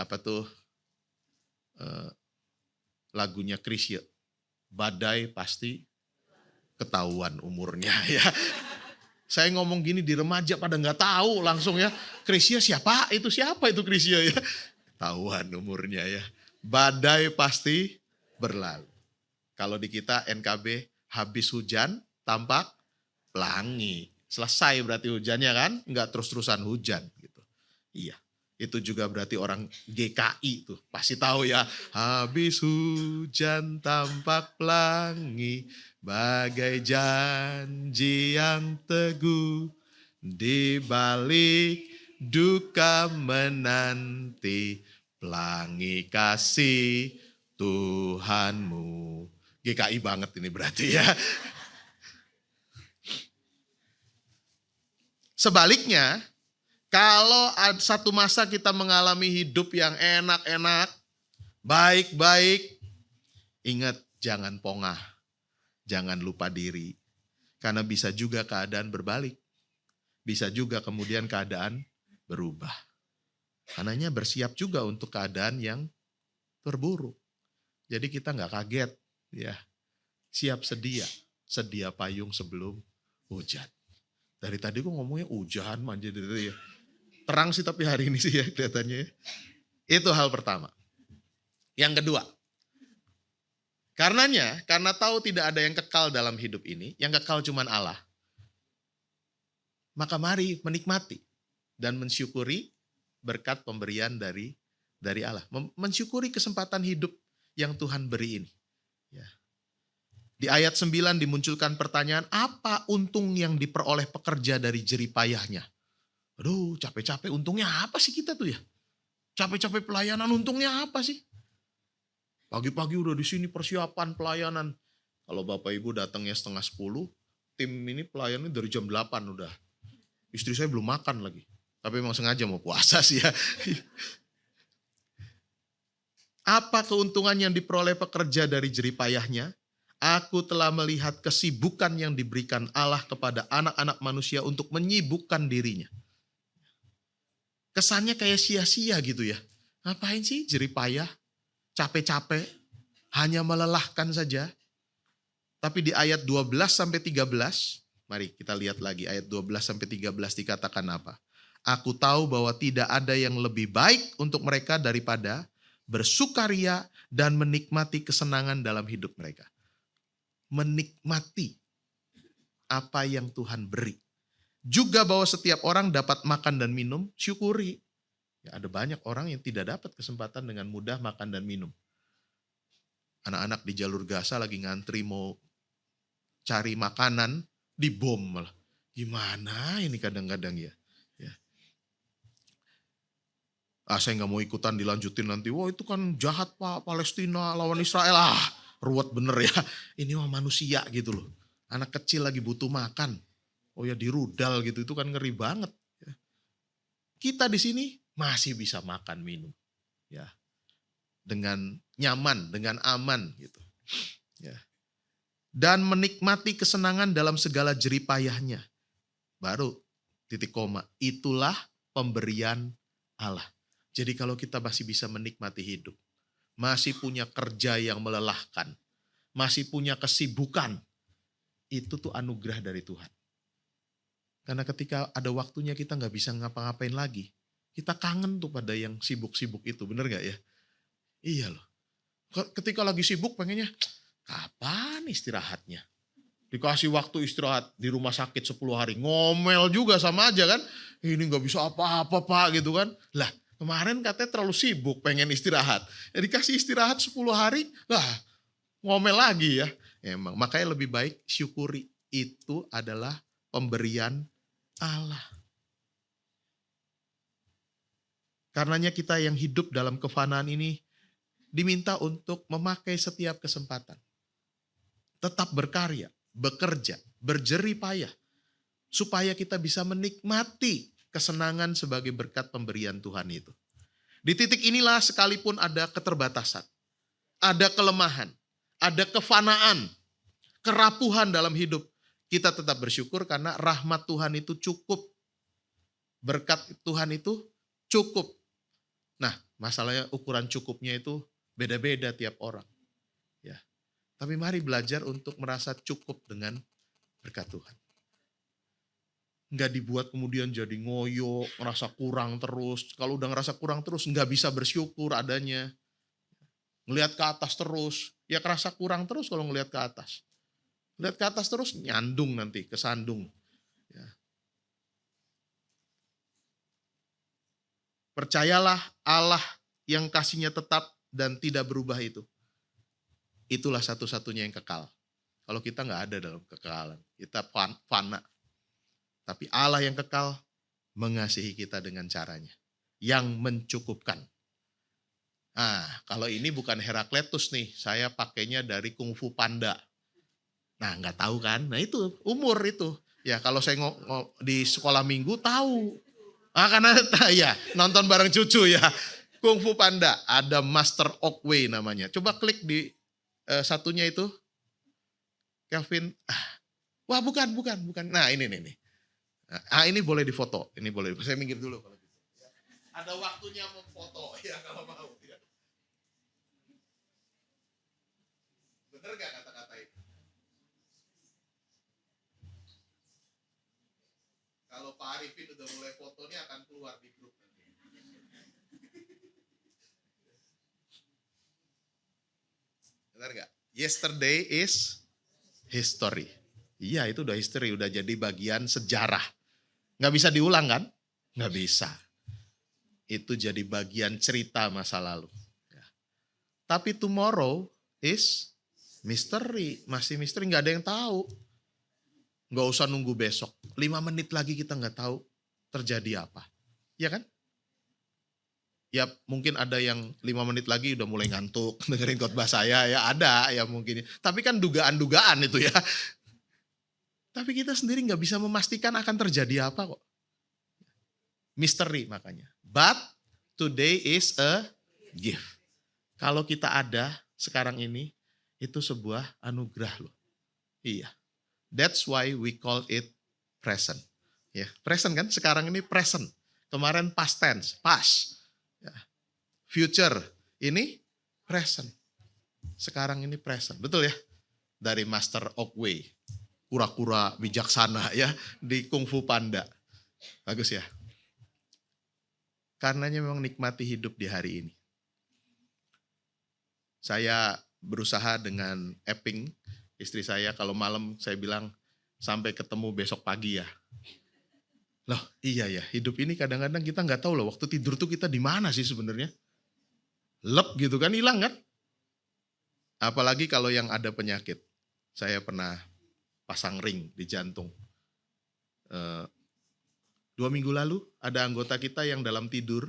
lagunya Chrisye. Badai pasti ketahuan umurnya ya. Saya ngomong gini di remaja pada nggak tahu langsung ya. Chrisye siapa? Itu siapa itu Chrisye ya? Ketahuan umurnya ya. Badai pasti berlalu. Kalau di kita NKB habis hujan tampak pelangi. Selesai berarti hujannya kan? Nggak terus-terusan hujan gitu. Iya. Itu juga berarti orang GKI tuh pasti tahu ya. Habis hujan tampak pelangi. Bagai janji yang teguh di balik duka menanti pelangi kasih Tuhanmu. GKI banget ini berarti ya. Sebaliknya, kalau ada satu masa kita mengalami hidup yang enak-enak, baik-baik, ingat jangan pongah. Jangan lupa diri, karena bisa juga keadaan berbalik. Bisa juga kemudian keadaan berubah. Karenanya bersiap juga untuk keadaan yang terburuk. Jadi kita nggak kaget, ya. Siap sedia payung sebelum hujan. Dari tadi gue ngomongnya hujan, manja ya. Terang sih tapi hari ini sih ya kelihatannya. Itu hal pertama. Yang kedua. Karena tahu tidak ada yang kekal dalam hidup ini, yang kekal cuma Allah. Maka mari menikmati dan mensyukuri berkat pemberian dari Allah. Mensyukuri kesempatan hidup yang Tuhan beri ini. Ya. Di ayat 9 dimunculkan pertanyaan, apa untung yang diperoleh pekerja dari jerih payahnya? Aduh capek-capek untungnya apa sih kita tuh ya? Capek-capek pelayanan untungnya apa sih? Pagi-pagi udah di sini persiapan pelayanan. Kalau Bapak Ibu datangnya 9:30, tim ini pelayannya dari jam 8 udah. Istri saya belum makan lagi. Tapi memang sengaja mau puasa sih ya. Apa keuntungan yang diperoleh pekerja dari jerih payahnya? Aku telah melihat kesibukan yang diberikan Allah kepada anak-anak manusia untuk menyibukkan dirinya. Kesannya kayak sia-sia gitu ya. Ngapain sih jerih payah? Capek-capek, hanya melelahkan saja. Tapi di ayat 12-13, mari kita lihat lagi ayat 12-13 dikatakan apa? Aku tahu bahwa tidak ada yang lebih baik untuk mereka daripada bersukaria dan menikmati kesenangan dalam hidup mereka. Menikmati apa yang Tuhan beri. Juga bahwa setiap orang dapat makan dan minum, syukuri. Ya, ada banyak orang yang tidak dapat kesempatan dengan mudah makan dan minum. Anak-anak di jalur Gaza lagi ngantri mau cari makanan, dibom malah. Gimana ini kadang-kadang ya. Saya nggak mau ikutan dilanjutin nanti. Wah itu kan jahat Pak, Palestina lawan Israel. Ruwet bener ya. Ini mah manusia gitu loh. Anak kecil lagi butuh makan. Oh ya dirudal gitu, itu kan ngeri banget. Kita di sini masih bisa makan minum. Ya. Dengan nyaman, dengan aman gitu. Ya. Dan menikmati kesenangan dalam segala jeripayahnya. Baru titik koma. Itulah pemberian Allah. Jadi kalau kita masih bisa menikmati hidup, masih punya kerja yang melelahkan, masih punya kesibukan, itu tuh anugerah dari Tuhan. Karena ketika ada waktunya kita nggak bisa ngapa-ngapain lagi, kita kangen tuh pada yang sibuk-sibuk itu, bener gak ya? Iya loh. Ketika lagi sibuk pengennya, kapan istirahatnya? Dikasih waktu istirahat di rumah sakit 10 hari, ngomel juga sama aja kan. Ini gak bisa apa-apa Pak gitu kan. Lah kemarin katanya terlalu sibuk pengen istirahat. Ya, dikasih istirahat 10 hari, ngomel lagi ya. Emang makanya lebih baik syukuri, itu adalah pemberian Allah. Karenanya kita yang hidup dalam kefanaan ini diminta untuk memakai setiap kesempatan. Tetap berkarya, bekerja, berjerih payah. Supaya kita bisa menikmati kesenangan sebagai berkat pemberian Tuhan itu. Di titik inilah sekalipun ada keterbatasan, ada kelemahan, ada kefanaan, kerapuhan dalam hidup, kita tetap bersyukur karena rahmat Tuhan itu cukup. Berkat Tuhan itu cukup. Nah, masalahnya ukuran cukupnya itu beda-beda tiap orang. Ya. Tapi mari belajar untuk merasa cukup dengan berkat Tuhan. Nggak dibuat kemudian jadi ngoyo, ngerasa kurang terus. Kalau udah ngerasa kurang terus, nggak bisa bersyukur adanya. Ngelihat ke atas terus, ya kerasa kurang terus kalau ngelihat ke atas. Lihat ke atas terus, nyandung nanti, kesandung. Ya. Percayalah Allah yang kasihnya tetap dan tidak berubah itu. Itulah satu-satunya yang kekal. Kalau kita nggak ada dalam kekekalan, kita fana. Tapi Allah yang kekal mengasihi kita dengan caranya. Yang mencukupkan. Nah, kalau ini bukan Herakletus nih, saya pakainya dari Kung Fu Panda. Nah, nggak tahu kan? Nah itu, umur itu. Ya kalau saya di sekolah minggu tahu. Karena ya nonton bareng cucu ya. Kung Fu Panda, ada Master Oakway namanya. Coba klik di satunya itu. Kelvin, wah bukan. Nah ini nih. Ini boleh difoto, ini boleh. Saya minggir dulu kalau gitu. Ada waktunya memfoto ya kalau mau. Ya. Bener gak kata-kata itu? Kalau Pak Arifin udah mulai foto ini akan keluar di grup nanti. Bener gak? Yesterday is history. Iya itu udah history, udah jadi bagian sejarah. Nggak bisa diulang kan? Nggak bisa. Itu jadi bagian cerita masa lalu. Ya. Tapi tomorrow is mystery. Masih misteri, nggak ada yang tahu. Nggak usah nunggu besok. 5 menit lagi kita nggak tahu terjadi apa. Ya kan? Ya mungkin ada yang 5 menit lagi udah mulai ngantuk dengerin khotbah saya. Ya ada ya mungkin. Tapi kan dugaan-dugaan itu ya. Tapi kita sendiri nggak bisa memastikan akan terjadi apa kok. Misteri makanya. But today is a gift. Kalau kita ada sekarang ini, itu sebuah anugerah loh. Iya. That's why we call it present. Ya, present kan? Sekarang ini present. Kemarin past tense, past. Ya. Future, ini present. Sekarang ini present. Betul ya? Dari Master Oakway. Kura-kura bijaksana ya di Kung Fu Panda. Bagus ya. Karenanya memang nikmati hidup di hari ini. Saya berusaha dengan Epping, istri saya, kalau malam saya bilang, sampai ketemu besok pagi ya. Loh iya ya, hidup ini kadang-kadang kita nggak tahu loh, waktu tidur tuh kita di mana sih sebenarnya. Lep gitu kan, hilang kan. Apalagi kalau yang ada penyakit. Saya pernah pasang ring di jantung. 2 minggu lalu ada anggota kita yang dalam tidur,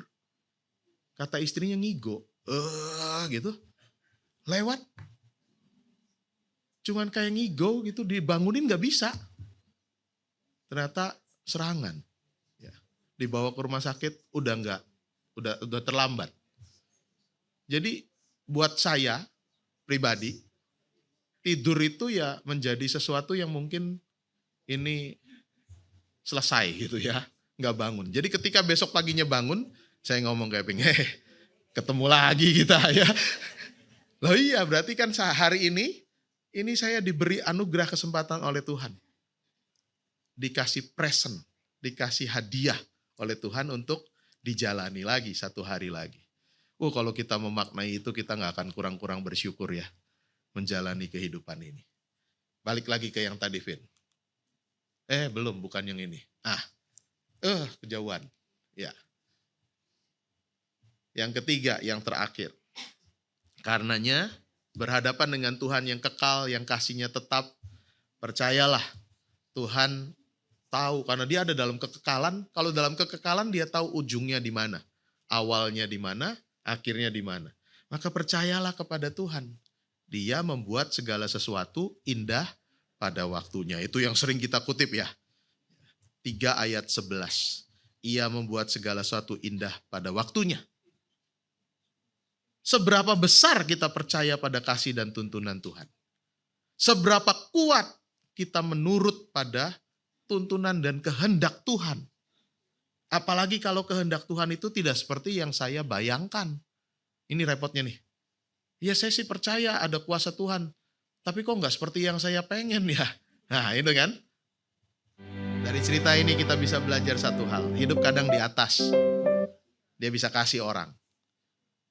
kata istrinya ngigo, gitu, lewat. Cuman kayak ngigo gitu, dibangunin gak bisa. Ternyata serangan. Ya. Dibawa ke rumah sakit, udah terlambat. Jadi buat saya pribadi, tidur itu ya menjadi sesuatu yang mungkin ini selesai gitu ya, nggak bangun. Jadi ketika besok paginya bangun, saya ngomong kayak ketemu lagi kita ya. Loh iya, berarti kan hari ini saya diberi anugerah kesempatan oleh Tuhan. Dikasih present, dikasih hadiah oleh Tuhan untuk dijalani lagi satu hari lagi. Kalau kita memaknai itu, kita nggak akan kurang-kurang bersyukur ya, menjalani kehidupan ini. Balik lagi ke yang tadi, Vin. Belum, bukan yang ini. Kejauhan. Ya. Yang ketiga, yang terakhir. Karenanya, berhadapan dengan Tuhan yang kekal, yang kasihnya tetap, percayalah, Tuhan tahu, karena dia ada dalam kekekalan. Kalau dalam kekekalan, dia tahu ujungnya di mana. Awalnya di mana, akhirnya di mana. Maka percayalah kepada Tuhan. Dia membuat segala sesuatu indah pada waktunya. Itu yang sering kita kutip ya. 3 ayat 11. Ia membuat segala sesuatu indah pada waktunya. Seberapa besar kita percaya pada kasih dan tuntunan Tuhan. Seberapa kuat kita menurut pada tuntunan dan kehendak Tuhan. Apalagi kalau kehendak Tuhan itu tidak seperti yang saya bayangkan. Ini repotnya nih. Ya saya sih percaya ada kuasa Tuhan. Tapi kok nggak seperti yang saya pengen ya. Nah itu kan. Dari cerita ini kita bisa belajar satu hal. Hidup kadang di atas. Dia bisa kasih orang.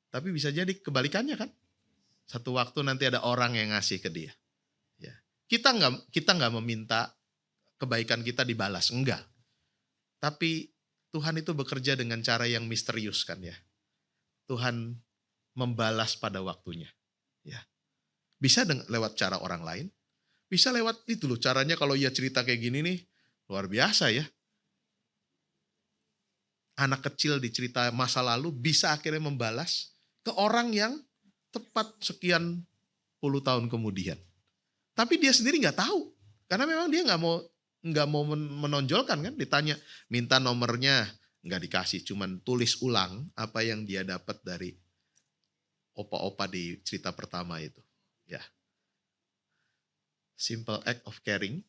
Tapi bisa jadi kebalikannya kan. Satu waktu nanti ada orang yang ngasih ke dia. Ya. Kita nggak meminta kebaikan kita dibalas. Enggak. Tapi Tuhan itu bekerja dengan cara yang misterius kan ya. Tuhan membalas pada waktunya. Ya. Bisa lewat cara orang lain. Bisa lewat itu loh caranya kalau ia cerita kayak gini nih. Luar biasa ya. Anak kecil dicerita masa lalu bisa akhirnya membalas ke orang yang tepat sekian puluh tahun kemudian. Tapi dia sendiri nggak tahu. Karena memang dia nggak mau menonjolkan kan. Ditanya minta nomornya nggak dikasih. Cuman tulis ulang apa yang dia dapat dari opa-opa di cerita pertama itu. Ya. Simple act of caring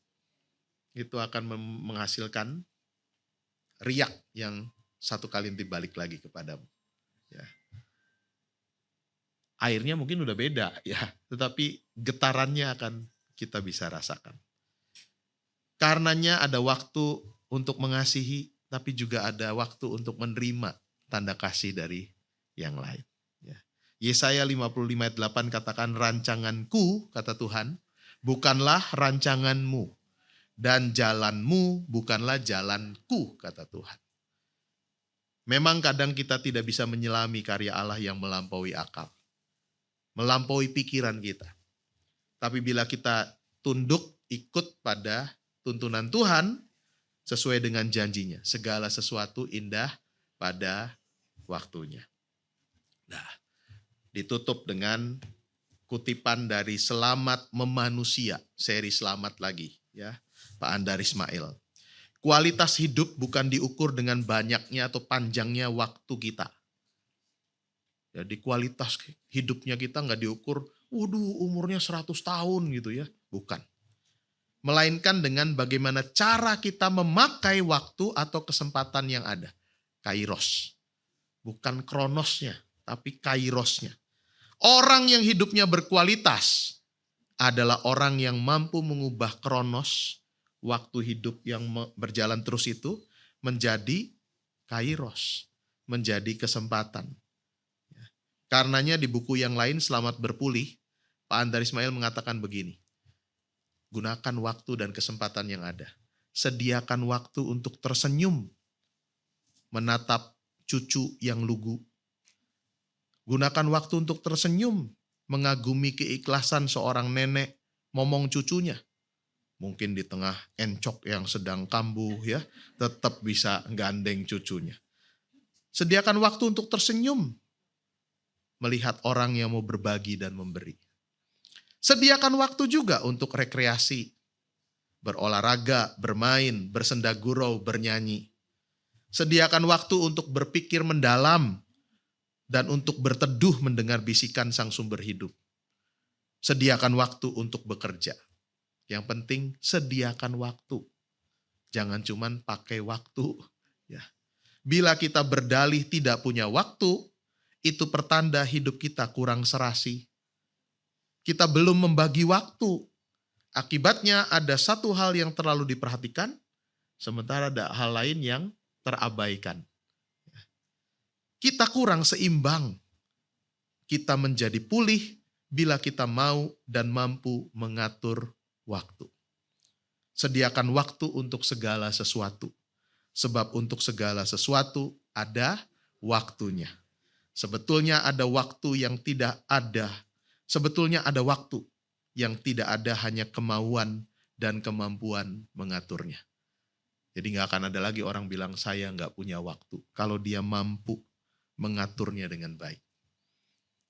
itu akan menghasilkan riak yang satu kali balik lagi kepadamu. Ya. Airnya mungkin udah beda ya, tetapi getarannya akan kita bisa rasakan. Karenanya ada waktu untuk mengasihi, tapi juga ada waktu untuk menerima tanda kasih dari yang lain. Ya. Yesaya 55 ayat 8 katakan, rancanganku, kata Tuhan, bukanlah rancanganmu. Dan jalanmu bukanlah jalanku, kata Tuhan. Memang kadang kita tidak bisa menyelami karya Allah yang melampaui akal. Melampaui pikiran kita. Tapi bila kita tunduk ikut pada tuntunan Tuhan, sesuai dengan janjinya. Segala sesuatu indah pada waktunya. Nah, ditutup dengan kutipan dari Selamat Memanusia, seri Selamat lagi ya. Pak Andar Ismail. Kualitas hidup bukan diukur dengan banyaknya atau panjangnya waktu kita. Jadi kualitas hidupnya kita nggak diukur, umurnya 100 tahun gitu ya. Bukan. Melainkan dengan bagaimana cara kita memakai waktu atau kesempatan yang ada. Kairos. Bukan kronosnya, tapi kairosnya. Orang yang hidupnya berkualitas adalah orang yang mampu mengubah kronos, waktu hidup yang berjalan terus itu menjadi kairos. menjadi kesempatan. Karenanya di buku yang lain, Selamat Berpulih, Pak Andar Ismail mengatakan begini, gunakan waktu dan kesempatan yang ada. Sediakan waktu untuk tersenyum, menatap cucu yang lugu. Gunakan waktu untuk tersenyum, mengagumi keikhlasan seorang nenek momong cucunya. Mungkin di tengah encok yang sedang kambuh ya, tetap bisa gandeng cucunya. Sediakan waktu untuk tersenyum, melihat orang yang mau berbagi dan memberi. Sediakan waktu juga untuk rekreasi, berolahraga, bermain, bersenda gurau, bernyanyi. Sediakan waktu untuk berpikir mendalam dan untuk berteduh mendengar bisikan Sang Sumber Hidup. Sediakan waktu untuk bekerja. Yang penting sediakan waktu. Jangan cuman pakai waktu. Ya. Bila kita berdalih tidak punya waktu, itu pertanda hidup kita kurang serasi. Kita belum membagi waktu. Akibatnya ada satu hal yang terlalu diperhatikan, sementara ada hal lain yang terabaikan. Kita kurang seimbang. Kita menjadi pulih bila kita mau dan mampu mengatur waktu. Sediakan waktu untuk segala sesuatu. Sebab untuk segala sesuatu ada waktunya. Sebetulnya ada waktu yang tidak ada. Sebetulnya ada waktu yang tidak ada, hanya kemauan dan kemampuan mengaturnya. Jadi gak akan ada lagi orang bilang saya gak punya waktu. Kalau dia mampu mengaturnya dengan baik.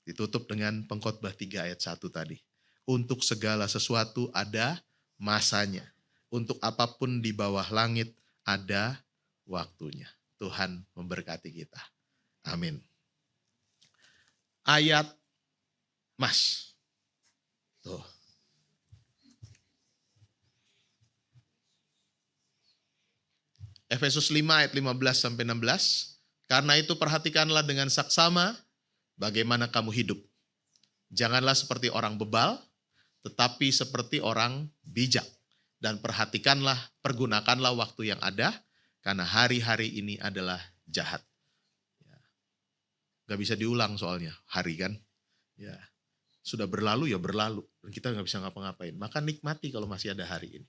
Ditutup dengan Pengkhotbah 3 ayat 1 tadi. Untuk segala sesuatu ada masanya. Untuk apapun di bawah langit ada waktunya. Tuhan memberkati kita. Amin. Ayat Mas. Tuh. Efesus 5 ayat 15 sampai 16. Karena itu perhatikanlah dengan saksama bagaimana kamu hidup. Janganlah seperti orang bebal, tetapi seperti orang bijak. Dan perhatikanlah, pergunakanlah waktu yang ada, karena hari-hari ini adalah jahat. Gak bisa diulang soalnya, hari kan. Ya, sudah berlalu ya berlalu. Dan kita gak bisa ngapa-ngapain. Maka nikmati kalau masih ada hari ini.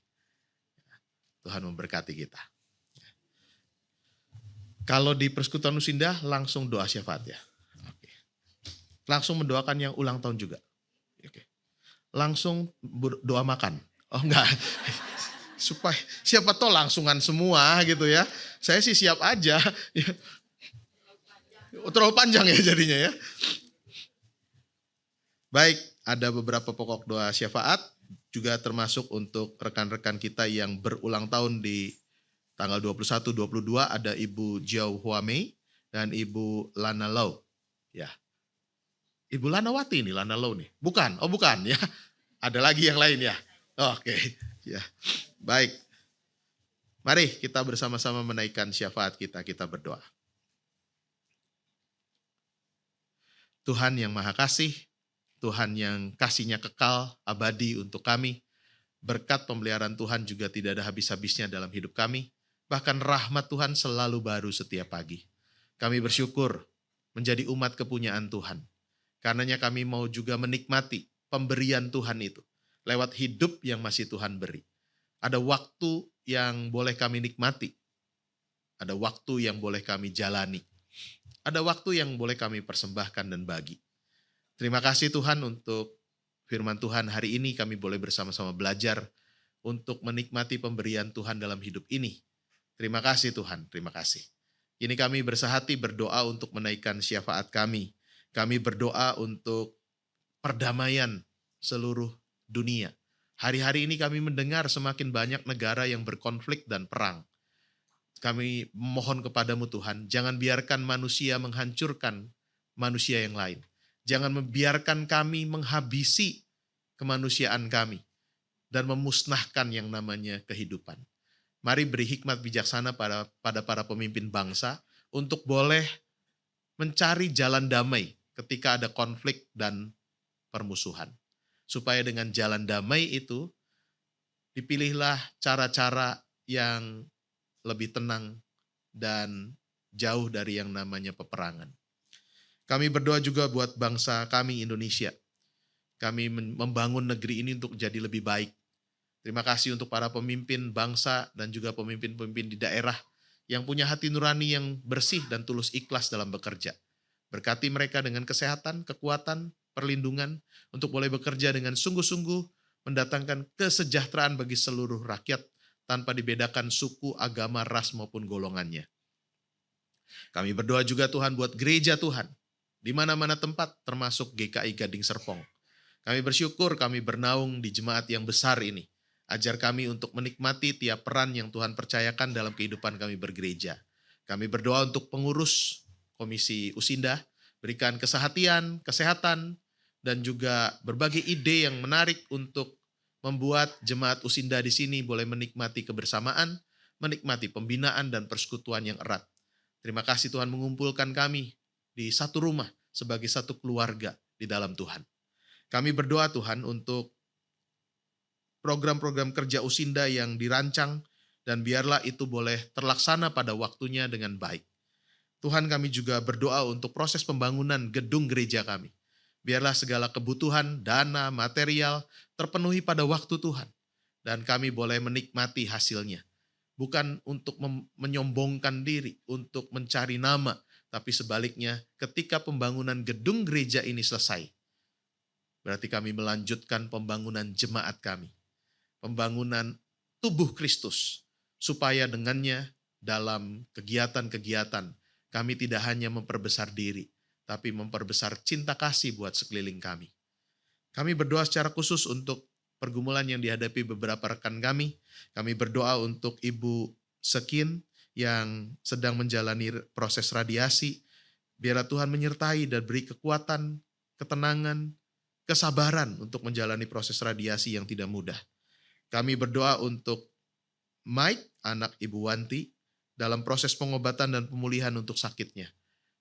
Tuhan memberkati kita. Kalau di Persekutuan Nusinda langsung doa syafaat ya. Oke. Langsung mendoakan yang ulang tahun juga. Oke. Langsung doa makan. Oh enggak. Supaya siapa tahu langsungan semua gitu ya. Saya sih siap aja. Terlalu panjang ya jadinya ya. Baik, ada beberapa pokok doa syafaat juga termasuk untuk rekan-rekan kita yang berulang tahun di tanggal 21, 22 ada Ibu Jiao Huamei dan Ibu Lana Lau. Ya. Ibu Lanawati ini, Lana Lau nih. Bukan, oh bukan ya. Ada lagi yang lain ya. Oke, ya. Baik. Mari kita bersama-sama menaikkan syafaat kita berdoa. Tuhan yang Maha Kasih, Tuhan yang kasih-Nya kekal, abadi untuk kami. Berkat pemeliharaan Tuhan juga tidak ada habis-habisnya dalam hidup kami. Bahkan rahmat Tuhan selalu baru setiap pagi. Kami bersyukur menjadi umat kepunyaan Tuhan. Karenanya kami mau juga menikmati pemberian Tuhan itu. Lewat hidup yang masih Tuhan beri. Ada waktu yang boleh kami nikmati. Ada waktu yang boleh kami jalani. Ada waktu yang boleh kami persembahkan dan bagi. Terima kasih Tuhan untuk firman Tuhan hari ini kami boleh bersama-sama belajar untuk menikmati pemberian Tuhan dalam hidup ini. Terima kasih Tuhan, terima kasih. Kini kami bersahati berdoa untuk menaikkan syafaat kami. Kami berdoa untuk perdamaian seluruh dunia. Hari-hari ini kami mendengar semakin banyak negara yang berkonflik dan perang. Kami mohon kepadamu Tuhan, jangan biarkan manusia menghancurkan manusia yang lain. Jangan membiarkan kami menghabisi kemanusiaan kami dan memusnahkan yang namanya kehidupan. Mari beri hikmat bijaksana pada para pemimpin bangsa untuk boleh mencari jalan damai ketika ada konflik dan permusuhan. Supaya dengan jalan damai itu dipilihlah cara-cara yang lebih tenang dan jauh dari yang namanya peperangan. Kami berdoa juga buat bangsa kami Indonesia. Kami membangun negeri ini untuk jadi lebih baik. Terima kasih untuk para pemimpin bangsa dan juga pemimpin-pemimpin di daerah yang punya hati nurani yang bersih dan tulus ikhlas dalam bekerja. Berkati mereka dengan kesehatan, kekuatan, perlindungan untuk boleh bekerja dengan sungguh-sungguh, mendatangkan kesejahteraan bagi seluruh rakyat tanpa dibedakan suku, agama, ras maupun golongannya. Kami berdoa juga Tuhan buat gereja Tuhan di mana-mana tempat termasuk GKI Gading Serpong. Kami bersyukur kami bernaung di jemaat yang besar ini. Ajar kami untuk menikmati tiap peran yang Tuhan percayakan dalam kehidupan kami bergereja. Kami berdoa untuk pengurus Komisi Usinda, berikan kesehatan, dan juga berbagai ide yang menarik untuk membuat jemaat Usinda di sini boleh menikmati kebersamaan, menikmati pembinaan dan persekutuan yang erat. Terima kasih Tuhan mengumpulkan kami di satu rumah sebagai satu keluarga di dalam Tuhan. Kami berdoa Tuhan untuk program-program kerja Usinda yang dirancang dan biarlah itu boleh terlaksana pada waktunya dengan baik. Tuhan kami juga berdoa untuk proses pembangunan gedung gereja kami. Biarlah segala kebutuhan, dana, material terpenuhi pada waktu Tuhan. Dan kami boleh menikmati hasilnya. Bukan untuk menyombongkan diri, untuk mencari nama. Tapi sebaliknya ketika pembangunan gedung gereja ini selesai. Berarti kami melanjutkan pembangunan jemaat kami. Pembangunan tubuh Kristus. Supaya dengannya dalam kegiatan-kegiatan kami tidak hanya memperbesar diri, tapi memperbesar cinta kasih buat sekeliling kami. Kami berdoa secara khusus untuk pergumulan yang dihadapi beberapa rekan kami. Kami berdoa untuk Ibu Sekin yang sedang menjalani proses radiasi. Biarlah Tuhan menyertai dan beri kekuatan, ketenangan, kesabaran untuk menjalani proses radiasi yang tidak mudah. Kami berdoa untuk Mike, anak Ibu Wanti, dalam proses pengobatan dan pemulihan untuk sakitnya.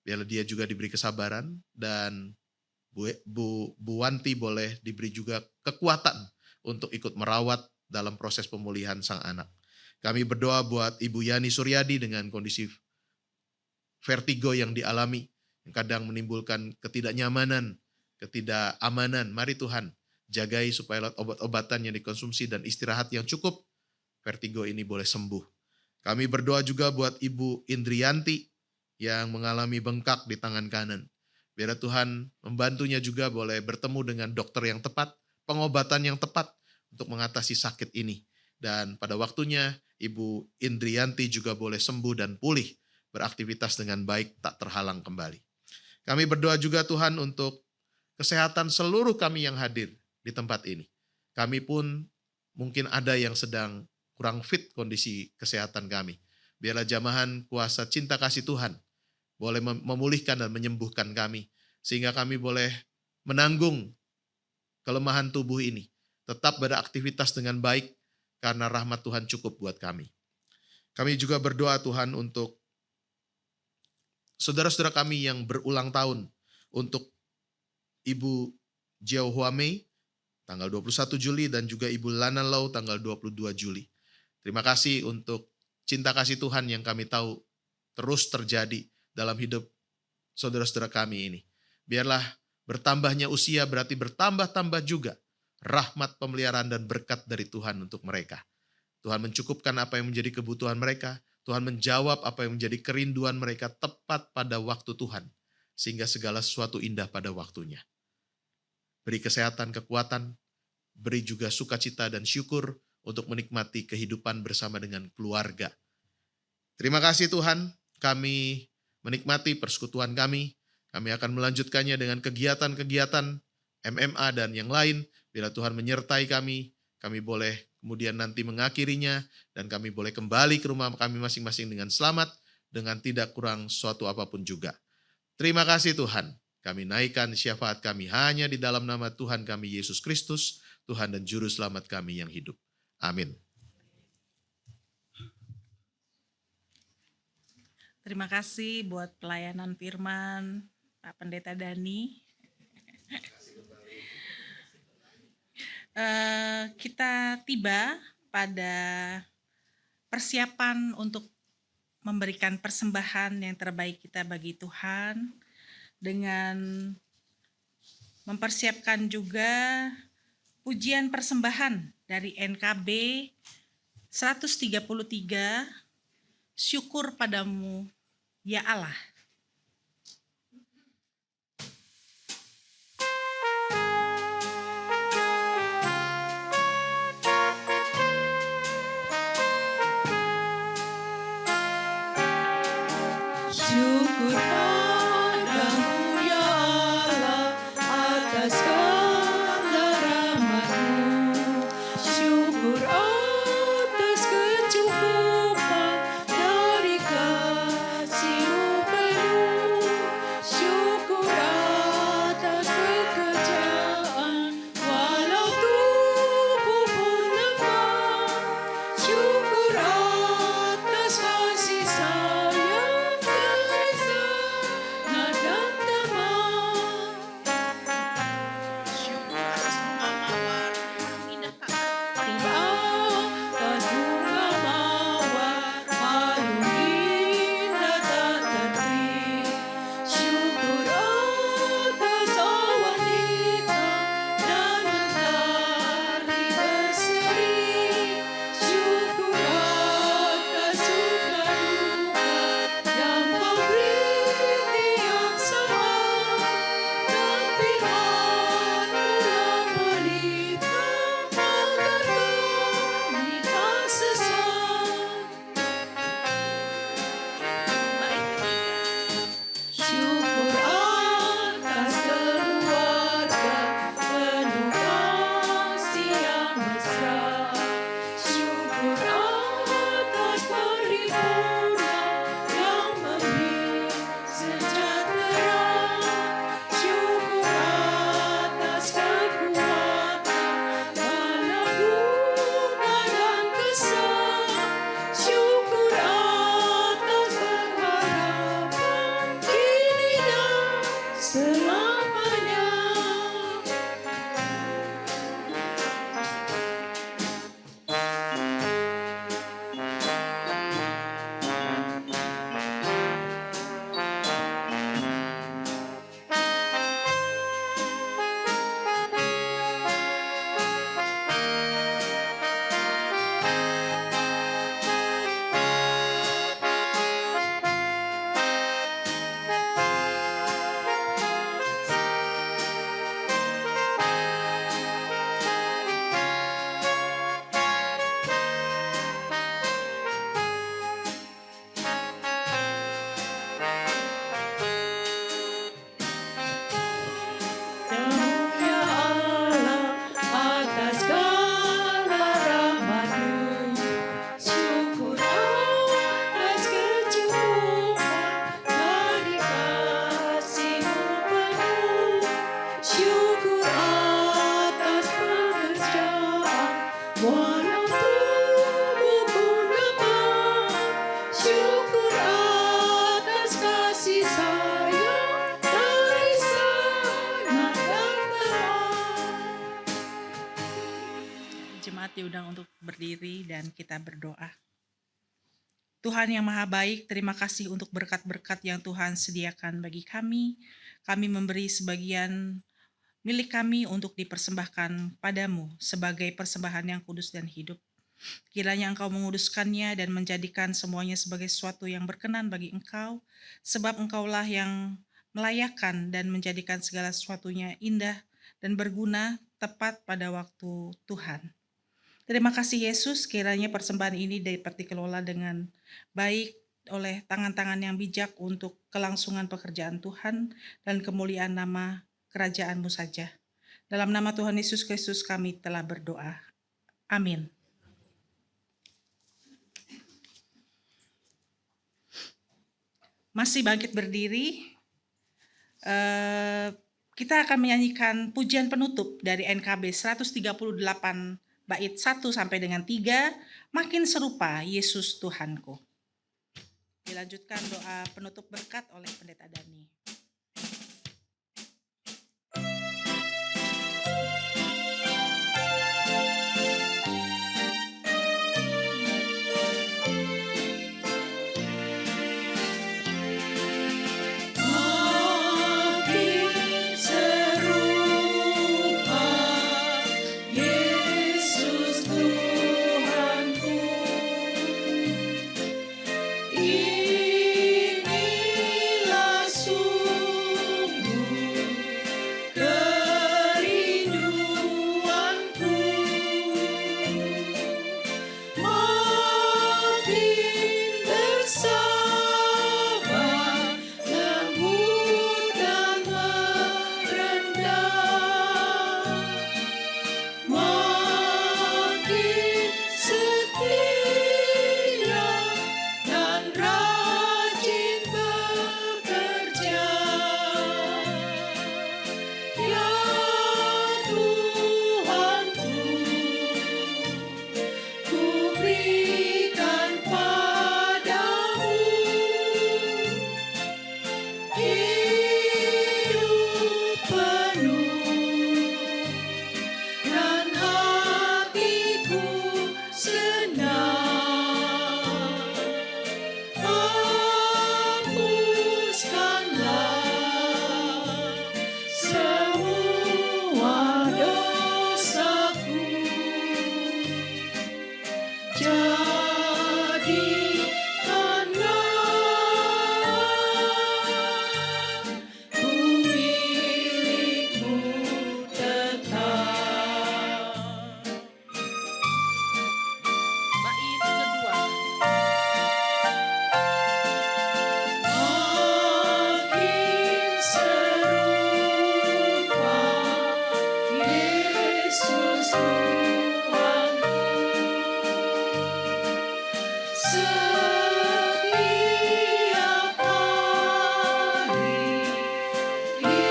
Biarlah dia juga diberi kesabaran dan Bu Wanti boleh diberi juga kekuatan untuk ikut merawat dalam proses pemulihan sang anak. Kami berdoa buat Ibu Yani Suryadi dengan kondisi vertigo yang dialami, yang kadang menimbulkan ketidaknyamanan, ketidakamanan. Mari Tuhan, jagai supaya obat-obatan yang dikonsumsi dan istirahat yang cukup, vertigo ini boleh sembuh. Kami berdoa juga buat Ibu Indrianti yang mengalami bengkak di tangan kanan. Biar Tuhan membantunya juga boleh bertemu dengan dokter yang tepat, pengobatan yang tepat untuk mengatasi sakit ini. Dan pada waktunya Ibu Indrianti juga boleh sembuh dan pulih, beraktivitas dengan baik, tak terhalang kembali. Kami berdoa juga Tuhan untuk kesehatan seluruh kami yang hadir di tempat ini. Kami pun mungkin ada yang sedang kurang fit kondisi kesehatan kami. Biarlah jamahan kuasa cinta kasih Tuhan boleh memulihkan dan menyembuhkan kami. Sehingga kami boleh menanggung kelemahan tubuh ini. Tetap beraktivitas dengan baik karena rahmat Tuhan cukup buat kami. Kami juga berdoa Tuhan untuk saudara-saudara kami yang berulang tahun. Untuk Ibu Jiao Huamei tanggal 21 Juli dan juga Ibu Lana Lau tanggal 22 Juli. Terima kasih untuk cinta kasih Tuhan yang kami tahu terus terjadi dalam hidup saudara-saudara kami ini. Biarlah bertambahnya usia berarti bertambah-tambah juga rahmat pemeliharaan dan berkat dari Tuhan untuk mereka. Tuhan mencukupkan apa yang menjadi kebutuhan mereka. Tuhan menjawab apa yang menjadi kerinduan mereka tepat pada waktu Tuhan. Sehingga segala sesuatu indah pada waktunya. Beri kesehatan, kekuatan, beri juga sukacita dan syukur untuk menikmati kehidupan bersama dengan keluarga. Terima kasih Tuhan, kami menikmati persekutuan kami. Kami akan melanjutkannya dengan kegiatan-kegiatan MMA dan yang lain. Bila Tuhan menyertai kami boleh kemudian nanti mengakhirinya, dan kami boleh kembali ke rumah kami masing-masing dengan selamat, dengan tidak kurang suatu apapun juga. Terima kasih Tuhan, kami naikkan syafaat kami hanya di dalam nama Tuhan kami Yesus Kristus, Tuhan dan Juru Selamat kami yang hidup. Amin. Terima kasih buat pelayanan firman Pak Pendeta Dani. Kita tiba pada persiapan untuk memberikan persembahan yang terbaik kita bagi Tuhan dengan mempersiapkan juga pujian persembahan dari NKB 133, Syukur Padamu ya Allah. Syukur padamu ya Allah atas segala rahmat-Mu. Syukur atas kecukupan dari kasih-Mu penuh. Syukur atas pekerjaan walau tubuh pun lemah. Syukur atas kasih sayang dari sana dan teman. Syukur atas bunga mawar yang indah tak Tiba atas bunga mawar harum indah tak tertib. Syukur atas awan hitam dan mentari berseri. Syukur atas suka duka yang Kau beri tiap saat. Dan firman-Mu yang menitah agar kami tak sesat. Bait ketiga. Syukur atas keluarga penuh kasih yang mesra. Syukur atas paripurna yang memberi sejahtera. Syukur atas kekuatan dalam duka dan kesal. Syukur atas pengharapan kini dan selamanya. Ya Allah atas segala rahmat-Mu. Syukur atas kecukupan dari kasih-Mu penuh. Syukur atas pekerjaan walau tubuh pun lemah. Syukur atas kasih sayang dari sana dan teman. Jemaat diundang untuk berdiri dan kita berdoa. Tuhan yang Maha Baik, terima kasih untuk berkat-berkat yang Tuhan sediakan bagi kami. Kami memberi sebagian milik kami untuk dipersembahkan padamu sebagai persembahan yang kudus dan hidup. Kiranya Engkau menguduskannya dan menjadikan semuanya sebagai sesuatu yang berkenan bagi Engkau, sebab Engkaulah yang melayakkan dan menjadikan segala sesuatunya indah dan berguna tepat pada waktu Tuhan. Terima kasih Yesus, kiranya persembahan ini dapat dikelola dengan baik oleh tangan-tangan yang bijak untuk kelangsungan pekerjaan Tuhan dan kemuliaan nama kerajaan-Mu saja. Dalam nama Tuhan Yesus Kristus kami telah berdoa. Amin. Masih bangkit berdiri, kita akan menyanyikan pujian penutup dari NKB 138 bait 1 sampai dengan 3, makin serupa Yesus Tuhanku. Dilanjutkan doa penutup berkat oleh Pendeta Dani. Yesus Tuhanku. Setiap hari ini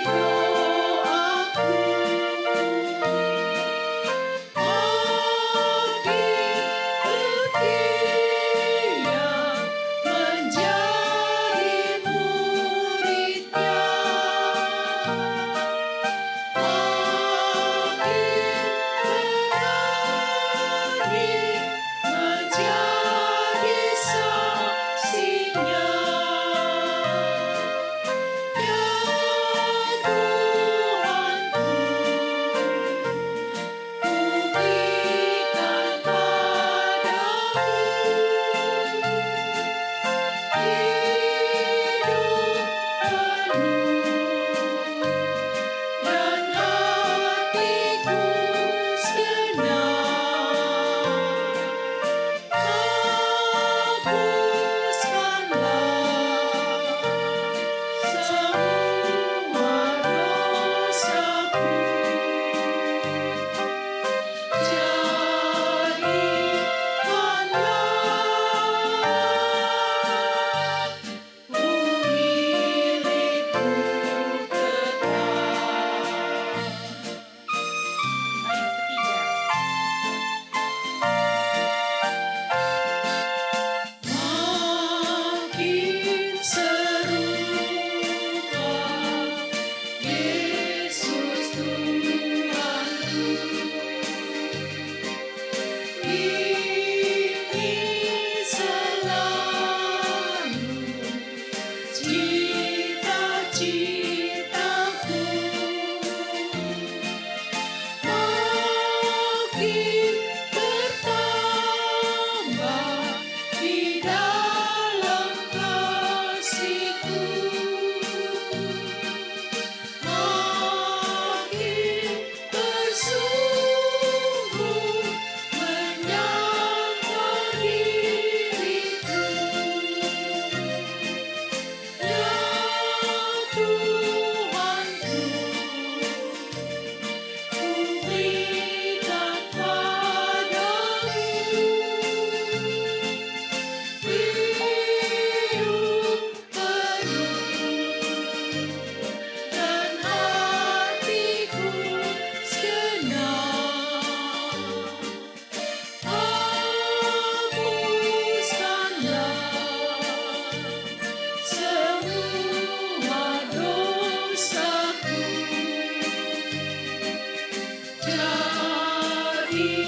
doaku, menjadi muridnya. Menjadi saksinya. Ya Tuhanku, ku berikan padamu hidup penuh dan hatiku segenap. Hapuskanlah semua dosaku. Jadikanlah milikku makin serupa Yesus Tuhanku. Ini selalu cita-citaku. Makin bertambah di dalam kasih-Ku. Makin bersungguh menyangka diriku. Ya Tuhanku, ku berikan padamu hidup penuh dan hatiku segenap. Hapuskanlah semua dosaku. Jadikanlah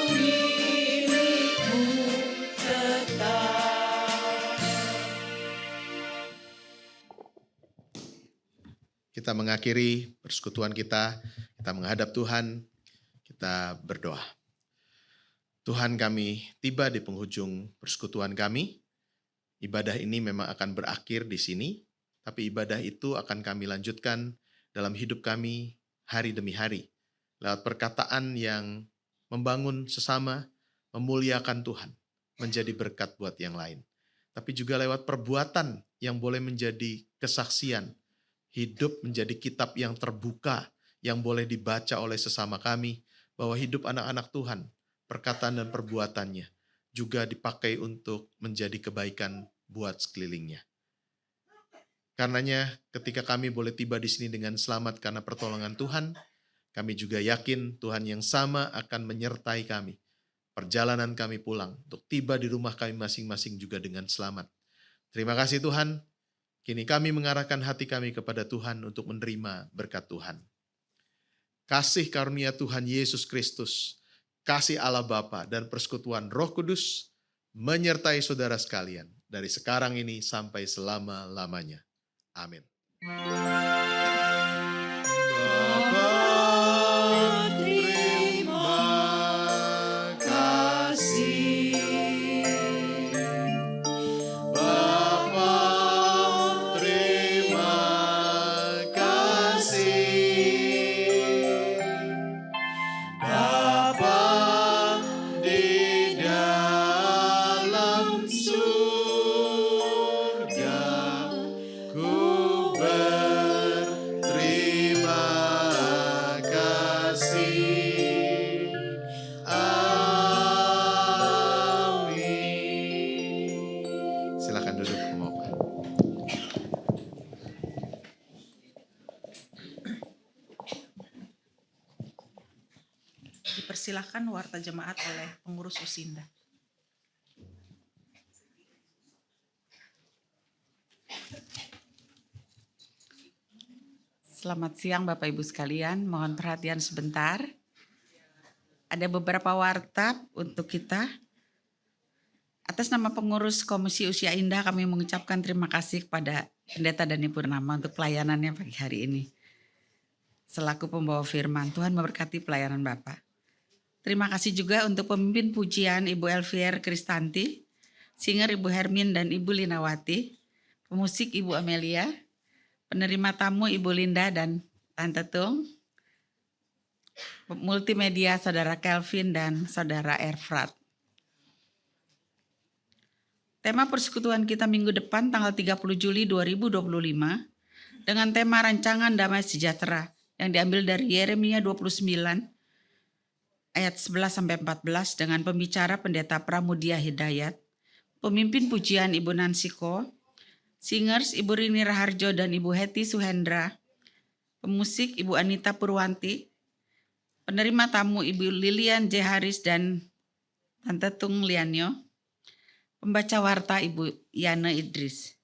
milikku tetap. Kita mengakhiri persekutuan kita menghadap Tuhan, kita berdoa. Tuhan, kami tiba di penghujung persekutuan kami. Ibadah ini memang akan berakhir di sini, tapi ibadah itu akan kami lanjutkan dalam hidup kami hari demi hari. Lewat perkataan yang membangun sesama, memuliakan Tuhan, menjadi berkat buat yang lain. Tapi juga lewat perbuatan yang boleh menjadi kesaksian, hidup menjadi kitab yang terbuka, yang boleh dibaca oleh sesama kami, bahwa hidup anak-anak Tuhan, perkataan dan perbuatannya, juga dipakai untuk menjadi kebaikan buat sekelilingnya. Karenanya, ketika kami boleh tiba di sini dengan selamat karena pertolongan Tuhan, kami juga yakin Tuhan yang sama akan menyertai kami. Perjalanan kami pulang untuk tiba di rumah kami masing-masing juga dengan selamat. Terima kasih Tuhan. Kini kami mengarahkan hati kami kepada Tuhan untuk menerima berkat Tuhan. Kasih karunia Tuhan Yesus Kristus, kasih Allah Bapa dan persekutuan Roh Kudus menyertai saudara sekalian dari sekarang ini sampai selama-lamanya. Amin. Bapa, terima kasih. Bapa, terima kasih. Bapa di dalam surga, Dipersilahkan warta jemaat oleh pengurus Usinda. Selamat siang Bapak Ibu sekalian, mohon perhatian sebentar. Ada beberapa warta untuk kita. Atas nama pengurus Komisi Usia Indah kami mengucapkan terima kasih kepada Pendeta Dhani Purnama untuk pelayanannya pagi hari ini. Selaku pembawa firman, Tuhan memberkati pelayanan Bapak. Terima kasih juga untuk pemimpin pujian Ibu Elvier Kristanti, singer Ibu Hermin dan Ibu Linawati, pemusik Ibu Amelia, penerima tamu Ibu Linda dan Tante Tung, multimedia Saudara Kelvin dan Saudara Erfrat. Tema persekutuan kita minggu depan tanggal 30 Juli 2025 dengan tema Rancangan Damai Sejahtera yang diambil dari Yeremia 29 ayat 11-14 dengan pembicara Pendeta Pramudia Hidayat, pemimpin pujian Ibu Nancy Ko, singers Ibu Rini Raharjo dan Ibu Heti Suhendra, pemusik Ibu Anita Purwanti, penerima tamu Ibu Lilian J. Haris dan Tante Tung Lianyo, pembaca warta Ibu Yana Idris.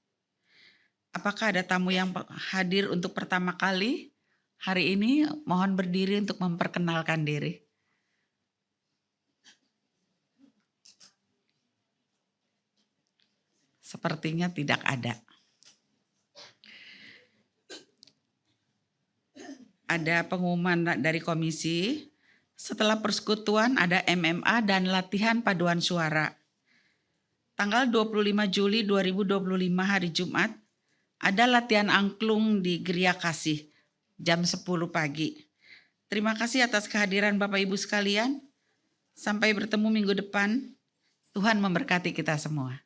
Apakah ada tamu yang hadir untuk pertama kali hari ini? Mohon berdiri untuk memperkenalkan diri. Sepertinya tidak ada. Ada pengumuman dari komisi. Setelah persekutuan ada MMA dan latihan paduan suara. Tanggal 25 Juli 2025 hari Jumat ada latihan angklung di Geria Kasih jam 10 pagi. Terima kasih atas kehadiran Bapak Ibu sekalian. Sampai bertemu minggu depan. Tuhan memberkati kita semua.